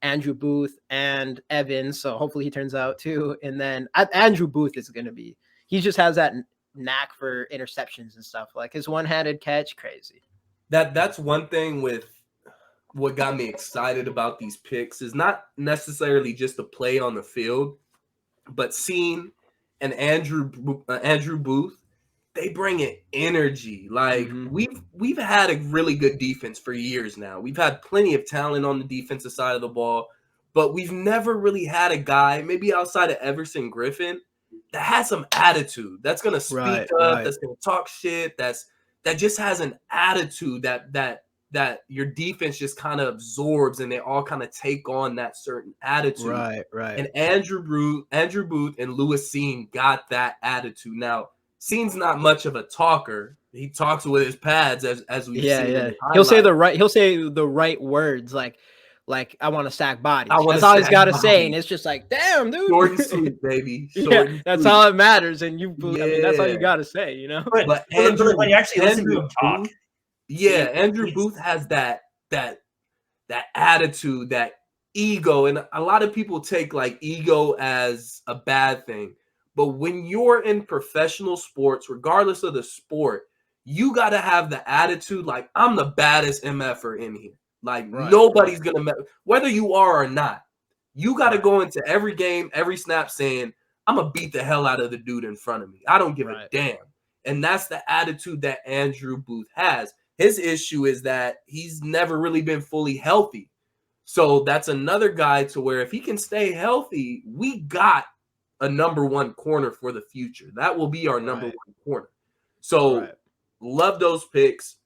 Andrew Booth and Evans. So hopefully he turns out too. And then Andrew Booth is going to be, he just has that knack for interceptions and stuff. Like his one-handed catch, crazy. That's one thing with what got me excited about these picks is not necessarily just the play on the field, but seeing an Andrew Booth, they bring it energy. Like we've had a really good defense for years now. We've had plenty of talent on the defensive side of the ball, but we've never really had a guy, maybe outside of Everson Griffin, that has some attitude. That's gonna speak up. That's gonna talk shit. that just has an attitude that your defense just kind of absorbs, and they all kind of take on that certain attitude. Right. And Andrew Booth and Lewis Seen got that attitude. Now, Seen's not much of a talker. He talks with his pads as we've seen. Yeah. He'll say the right words like I want to stack bodies. That's all he's got to say, and it's just like, damn, dude. Short and sweet, baby. That's all that matters. And I mean, that's all you got to say, you know. But Andrew, when you actually listen to him talk, Andrew Booth has that attitude, that ego, and a lot of people take like ego as a bad thing. But when you're in professional sports, regardless of the sport, you got to have the attitude like, I'm the baddest MFer in here. Like nobody's going to, whether you are or not, you got to go into every game, every snap saying, I'm going to beat the hell out of the dude in front of me. I don't give a damn. And that's the attitude that Andrew Booth has. His issue is that he's never really been fully healthy. So that's another guy to where if he can stay healthy, we got a number 1 corner for the future. That will be our number 1 corner. So love those picks.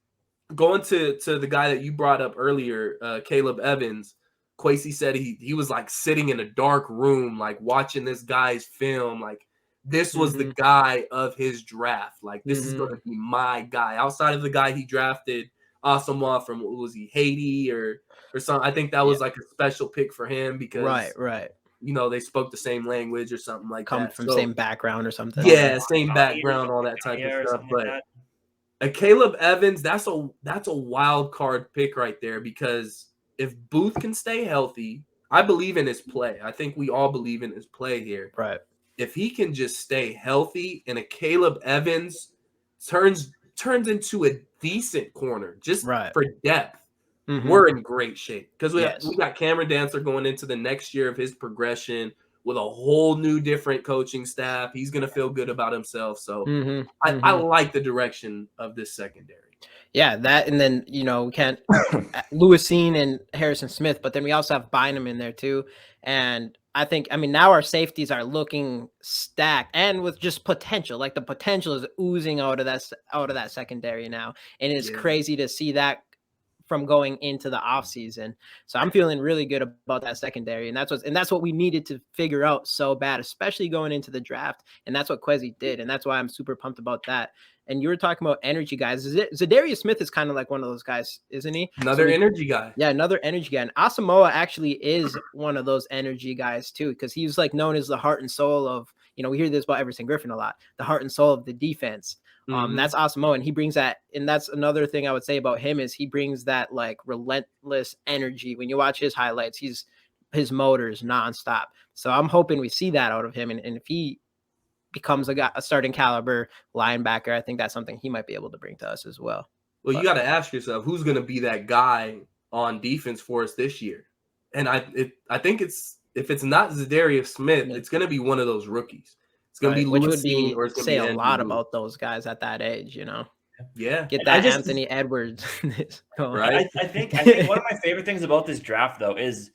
Going to the guy that you brought up earlier, Caleb Evans, Kwesi said he was like sitting in a dark room, like watching this guy's film. Like this was the guy of his draft. Like this is going to be my guy. Outside of the guy he drafted, Asamoah from, what was he, Haiti or something. I think that was like a special pick for him because you know, they spoke the same language or something like that. Come from same background or something. Yeah, same background, all that type of stuff. But a Caleb Evans, that's a wild card pick right there, because if Booth can stay healthy, I believe in his play. I think we all believe in his play here. Right. If he can just stay healthy and a Caleb Evans turns into a decent corner just for depth, we're in great shape, because we got Cameron Dantzler going into the next year of his progression with a whole new different coaching staff. He's going to feel good about himself. So I like the direction of this secondary. Yeah, that, and then, you know, we can't Lewis Seen and Harrison Smith, but then we also have Bynum in there too. And I mean, now our safeties are looking stacked and with just potential. Like the potential is oozing out of that secondary now. And it's crazy to see that from going into the offseason. So I'm feeling really good about that secondary. And that's what we needed to figure out so bad, especially going into the draft. And that's what Kwesi did. And that's why I'm super pumped about that. And you were talking about energy guys. Zadarius Smith is kind of like one of those guys, isn't he? Another energy guy. Yeah, another energy guy. And Asamoah actually is one of those energy guys too, because he's like known as the heart and soul of, you know, we hear this about Everson Griffin a lot, the heart and soul of the defense. That's Asamoah, and he brings that. And that's another thing I would say about him is he brings that like relentless energy. When you watch his highlights, he's his motors nonstop. So I'm hoping we see that out of him. And if he becomes a starting caliber linebacker, I think that's something he might be able to bring to us as well. Well, you got to ask yourself, who's going to be that guy on defense for us this year? And I think if it's not Zadarius Smith, it's going to be one of those rookies. It's going to be Lewis Cine, or it's going to be say a Andrew lot Booth. about those guys at that age, you know. Yeah, get that Anthony Edwards. Right. I think one of my favorite things about this draft, though, is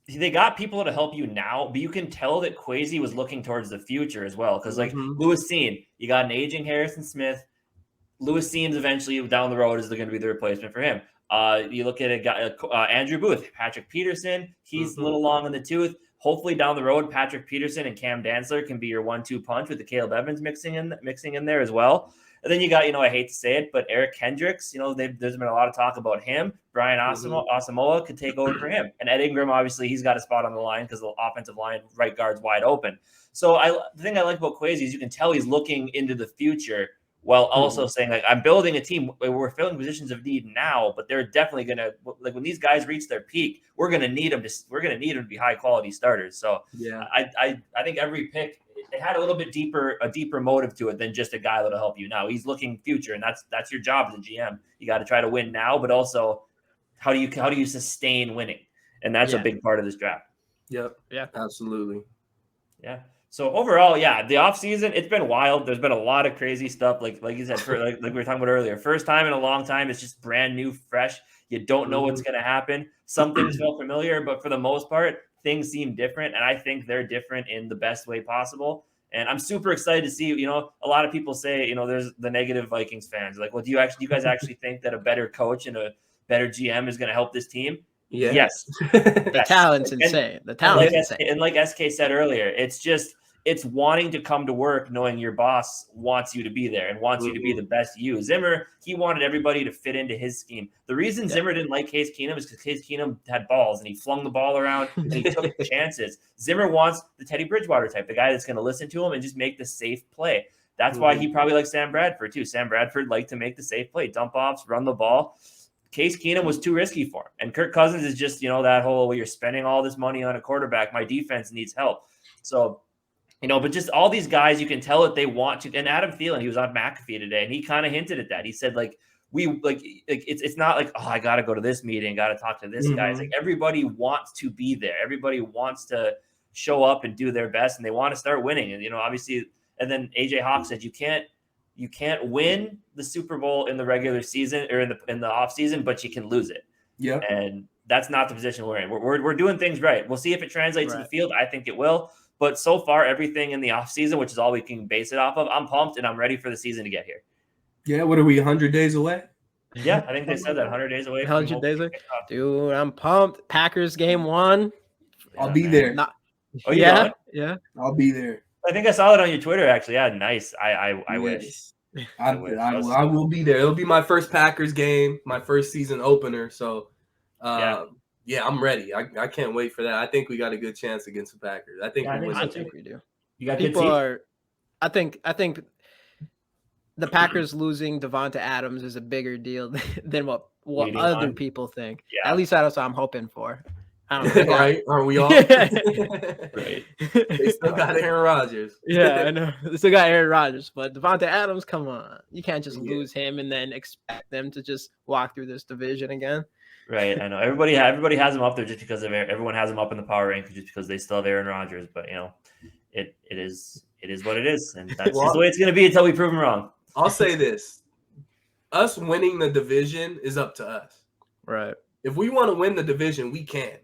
they got people to help you now, but you can tell that Kwesi was looking towards the future as well. Because like Lewis Cine, you got an aging Harrison Smith. Lewis Cine's eventually down the road is going to be the replacement for him. You look at a guy, Andrew Booth, Patrick Peterson. He's a little long in the tooth. Hopefully down the road, Patrick Peterson and Cam Dantzler can be your 1-2 punch with the Caleb Evans mixing in there as well. And then you got, I hate to say it, but Eric Kendricks, there's been a lot of talk about him. Brian Asamoah could take over for him. And Ed Ingram, obviously, he's got a spot on the line because the offensive line, right guard's wide open. So the thing I like about Kwesi is you can tell he's looking into the future while also saying, like, I'm building a team where we're filling positions of need now, but they're definitely going to, like, when these guys reach their peak, we're going to need them to be high quality starters. So yeah, I think every pick, it had a little bit a deeper motive to it than just a guy that'll help you now. He's looking future, and that's your job as a GM. You got to try to win now, but also how do you sustain winning? And that's a big part of this draft. Yep. Yeah, absolutely. Yeah. So overall, the offseason, it's been wild. There's been a lot of crazy stuff. Like you said, like we were talking about earlier, first time in a long time. It's just brand new, fresh. You don't know what's going to happen. Some things felt familiar, but for the most part, things seem different. And I think they're different in the best way possible. And I'm super excited to see, a lot of people say, there's the negative Vikings fans. Like, well, do you guys actually think that a better coach and a better GM is going to help this team? Yeah. Yes. The talent's insane. The talent's insane. And like SK said earlier, it's wanting to come to work knowing your boss wants you to be there and wants you to be the best you. Zimmer, he wanted everybody to fit into his scheme. The reason Zimmer didn't like Case Keenum is because Case Keenum had balls and he flung the ball around and he took chances. Zimmer wants the Teddy Bridgewater type, the guy that's going to listen to him and just make the safe play. That's why he probably likes Sam Bradford too. Sam Bradford liked to make the safe play, dump offs, run the ball. Case Keenum was too risky for him. And Kirk Cousins is just, that whole, well, you're spending all this money on a quarterback. My defense needs help. So, but just all these guys, you can tell that they want to. And Adam Thielen, he was on McAfee today, and he kind of hinted at that. He said, it's not like, oh, I got to go to this meeting, got to talk to this guy. It's like everybody wants to be there. Everybody wants to show up and do their best, and they want to start winning. And obviously, and then AJ Hawk said you can't win the Super Bowl in the regular season or in the off season, but you can lose it. Yeah, and that's not the position we're in. We're doing things right. We'll see if it translates to the field. I think it will. But so far, everything in the offseason, which is all we can base it off of, I'm pumped and I'm ready for the season to get here. Yeah, what are we, 100 days away? Yeah, I think they said that, 100 days away. 100 days away. Dude, I'm pumped. Packers game 1. I'll be there. Yeah. I'll be there. I think I saw it on your Twitter, actually. Yeah, nice. I wish. I will be there. It'll be my first Packers game, my first season opener. So, yeah, I'm ready. I can't wait for that. I think we got a good chance against the Packers. I think we do. You got people are. I think the Packers losing Devonta Adams is a bigger deal than what other people think. Yeah. At least that's what I'm hoping for. I don't know. Right? Aren't we all? Right. They still got Aaron Rodgers. Yeah, I know. They still got Aaron Rodgers, but Devonta Adams, come on. You can't just lose him and then expect them to just walk through this division again. Right, I know. Everybody has him up there just because of everyone has him up in the power rankings just because they still have Aaron Rodgers. But it is what it is, and that's just the way it's going to be until we prove them wrong. I'll say this: us winning the division is up to us. Right. If we want to win the division, we can.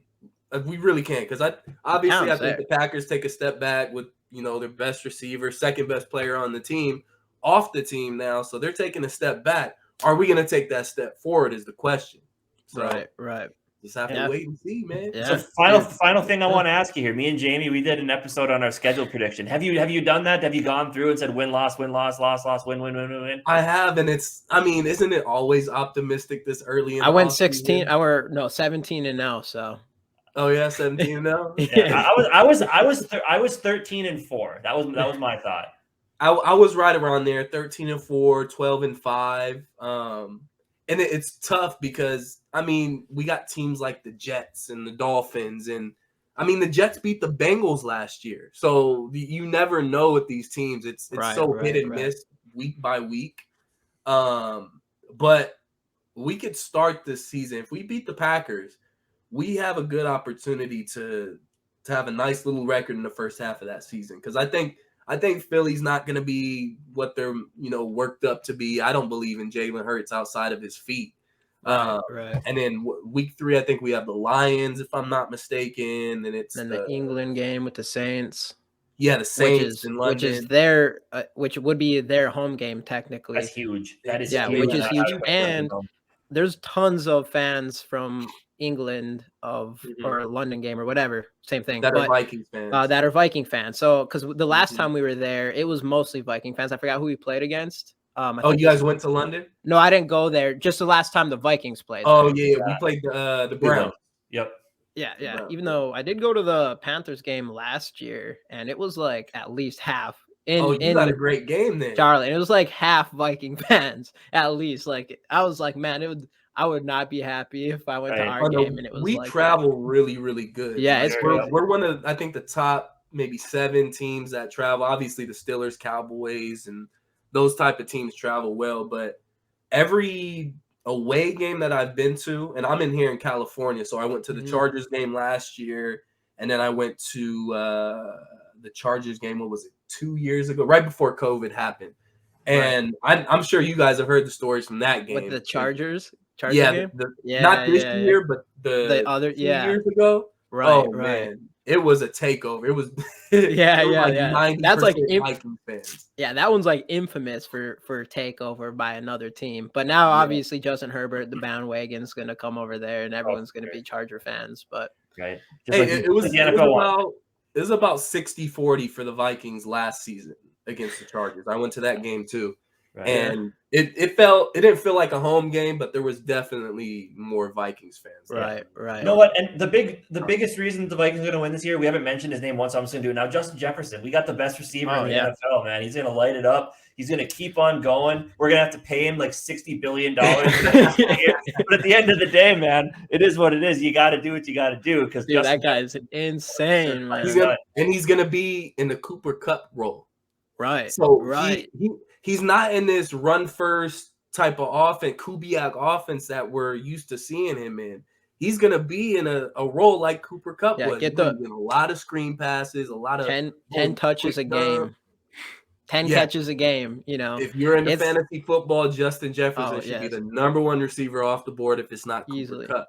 We really can, because I think the Packers take a step back with their best receiver, second best player on the team, off the team now, so they're taking a step back. Are we going to take that step forward? Is the question. So, right. Just have to wait and see, man. Yeah. So final thing I want to ask you here. Me and Jamie, we did an episode on our schedule prediction. Have you done that? Have you gone through and said win, loss, loss, win? I have, and isn't it always optimistic this early in I went 16. 17-0, so. Oh yeah, 17-0. Yeah, I was 13-4. That was my thought. I was right around there, 13-4, 12-5. And it's tough because we got teams like the Jets and the Dolphins, and I mean, the Jets beat the Bengals last year, so you never know with these teams. It's so hit and miss week by week. But we could start this season if we beat the Packers. We have a good opportunity to have a nice little record in the first half of that season, because I think Philly's not going to be what they're worked up to be. I don't believe in Jalen Hurts outside of his feet. Right. And then week 3, I think we have the Lions, if I'm not mistaken. And it's the England game with the Saints. Yeah, the Saints in London, which is their, which would be their home game technically. That's huge. That is huge. Which is huge. And there's tons of fans from England or London game or whatever, same thing. That are Vikings fans. That are Viking fans. So because the last time we were there, it was mostly Viking fans. I forgot who we played against. You guys went to London? No, I didn't go there. Just the last time the Vikings played. Oh yeah, we played the Browns. Yep. Yeah. Even though I did go to the Panthers game last year, and it was like at least half. You got a great game there, Charlie. And it was like half Viking fans at least. Like I was like, man, I would not be happy if I went to our game and it was. We travel really, really good. Yeah, like, we're one of, I think, the top maybe 7 teams that travel. Obviously, the Steelers, Cowboys, and those type of teams travel well. But every away game that I've been to, and I'm in here in California, so I went to the Chargers game last year, and then I went to the Chargers game. What was it? 2 years ago, right before COVID happened. And I'm sure you guys have heard the stories from that game. With the Chargers game? Not this year, but the other 2 years ago. Right, man. It was a takeover. It was That's like Vikings fans. Yeah, that one's like infamous for takeover by another team. But now obviously Justin Herbert, the bandwagon's gonna come over there and everyone's gonna be Charger fans. But right. It was about 60-40 for the Vikings last season against the Chargers. I went to that game too. Right. And it didn't feel like a home game, but there was definitely more Vikings fans. Right. You know what? And the biggest reason the Vikings are going to win this year, we haven't mentioned his name once, so I'm just going to do it now. Justin Jefferson. We got the best receiver in the NFL, man. He's going to light it up. He's going to keep on going. We're going to have to pay him like $60 billion. But at the end of the day, man, it is what it is. You got to do what you got to do, because that guy is insane, man. He's going to be in the Cooper Kupp role. Right. So he's not in this run first type of offense, Kubiak offense that we're used to seeing him in. He's gonna be in a role like Cooper Kupp was. Get a lot of screen passes, a lot of 10 touches a game, 10 catches a game. If you're into fantasy football, Justin Jefferson should be the number 1 receiver off the board if it's not Cooper Kupp.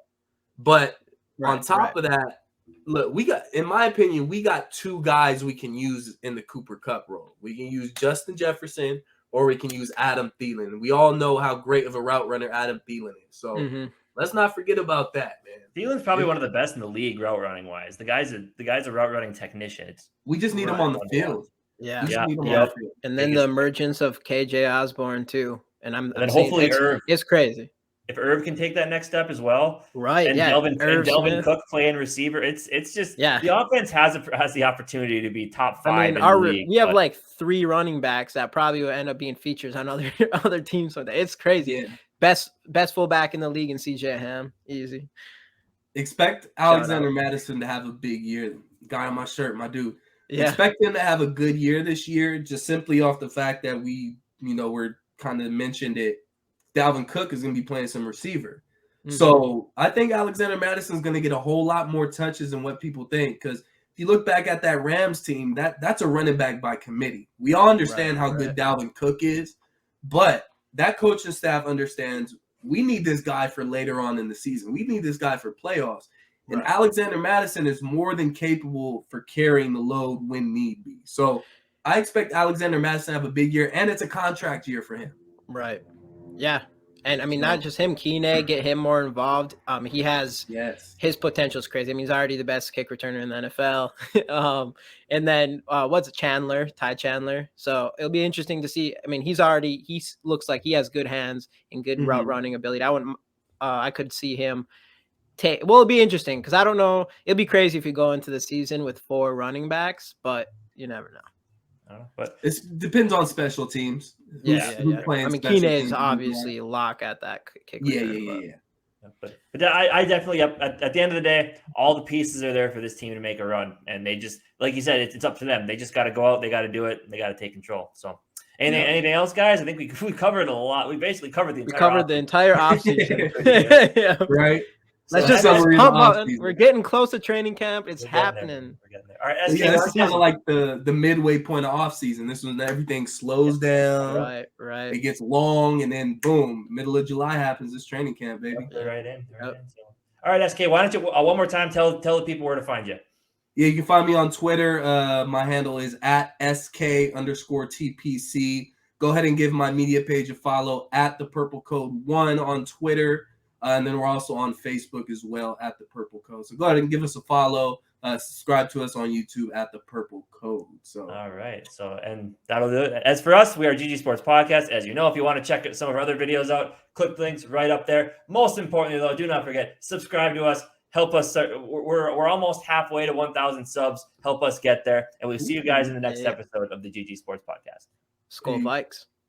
But on top of that, look, in my opinion, we got 2 guys we can use in the Cooper Kupp role. We can use Justin Jefferson, or we can use Adam Thielen. We all know how great of a route runner Adam Thielen is. So let's not forget about that, man. Thielen's probably one of the best in the league route running wise. The guy's a route running technician. We just need him on the field. Yeah. And then the emergence of KJ Osborne too. And hopefully Irv. It's crazy. If Irv can take that next step as well, right? And Delvin Cook playing receiver, it's just the offense has the opportunity to be top 5. in the league, we have like 3 running backs that probably will end up being features on other teams. So it's crazy. Yeah. Best fullback in the league in CJ Ham, easy. Expect Alexander Madison to have a big year. Guy on my shirt, my dude. Yeah. Expect him to have a good year this year, just simply off the fact that we're kind of mentioned it. Dalvin Cook is going to be playing some receiver. So I think Alexander Madison's going to get a whole lot more touches than what people think. Because if you look back at that Rams team, that's a running back by committee. We all understand how good Dalvin Cook is, but that coaching staff understands we need this guy for later on in the season. We need this guy for playoffs. And Alexander Madison is more than capable for carrying the load when need be. So I expect Alexander Madison to have a big year, and it's a contract year for him. Right. Yeah. And I mean, not just him, Keenan, get him more involved. He has his potential is crazy. I mean, he's already the best kick returner in the NFL. And then Ty Chandler. So it'll be interesting to see. I mean, he looks like he has good hands and good route running ability. I could see him it'll be interesting because I don't know. It'll be crazy if you go into the season with 4 running backs, but you never know. But it depends on special teams. I mean, Keenan is obviously a lock at that kick. Yeah. But I definitely at the end of the day, all the pieces are there for this team to make a run, and they just, like you said, it's up to them. They just got to go out, they got to do it, they got to take control. So, anything else, guys? I think we covered a lot. We basically covered the entire offseason. Yeah. Right. Let's just pump up. We're getting close to training camp. It's happening. We're getting there. All right. Yeah, this is kind of like the midway point of off season. This is when everything slows down. Right. It gets long, and then boom, middle of July happens. This training camp, baby. Yep, they're right in. So. All right, SK. Why don't you one more time tell the people where to find you? Yeah, you can find me on Twitter. My handle is @SK_TPC. Go ahead and give my media page a follow @ThePurpleCode1 on Twitter. And then we're also on Facebook as well @ThePurpleCode. So go ahead and give us a follow. Subscribe to us on YouTube @ThePurpleCode. So all right. So and that'll do it. As for us, we are GG Sports Podcast. As you know, if you want to check some of our other videos out, click the links right up there. Most importantly, though, do not forget, subscribe to us. Help us start. We're almost halfway to 1,000 subs. Help us get there. And we'll see you guys in the next episode of the GG Sports Podcast. SKOL Vikes.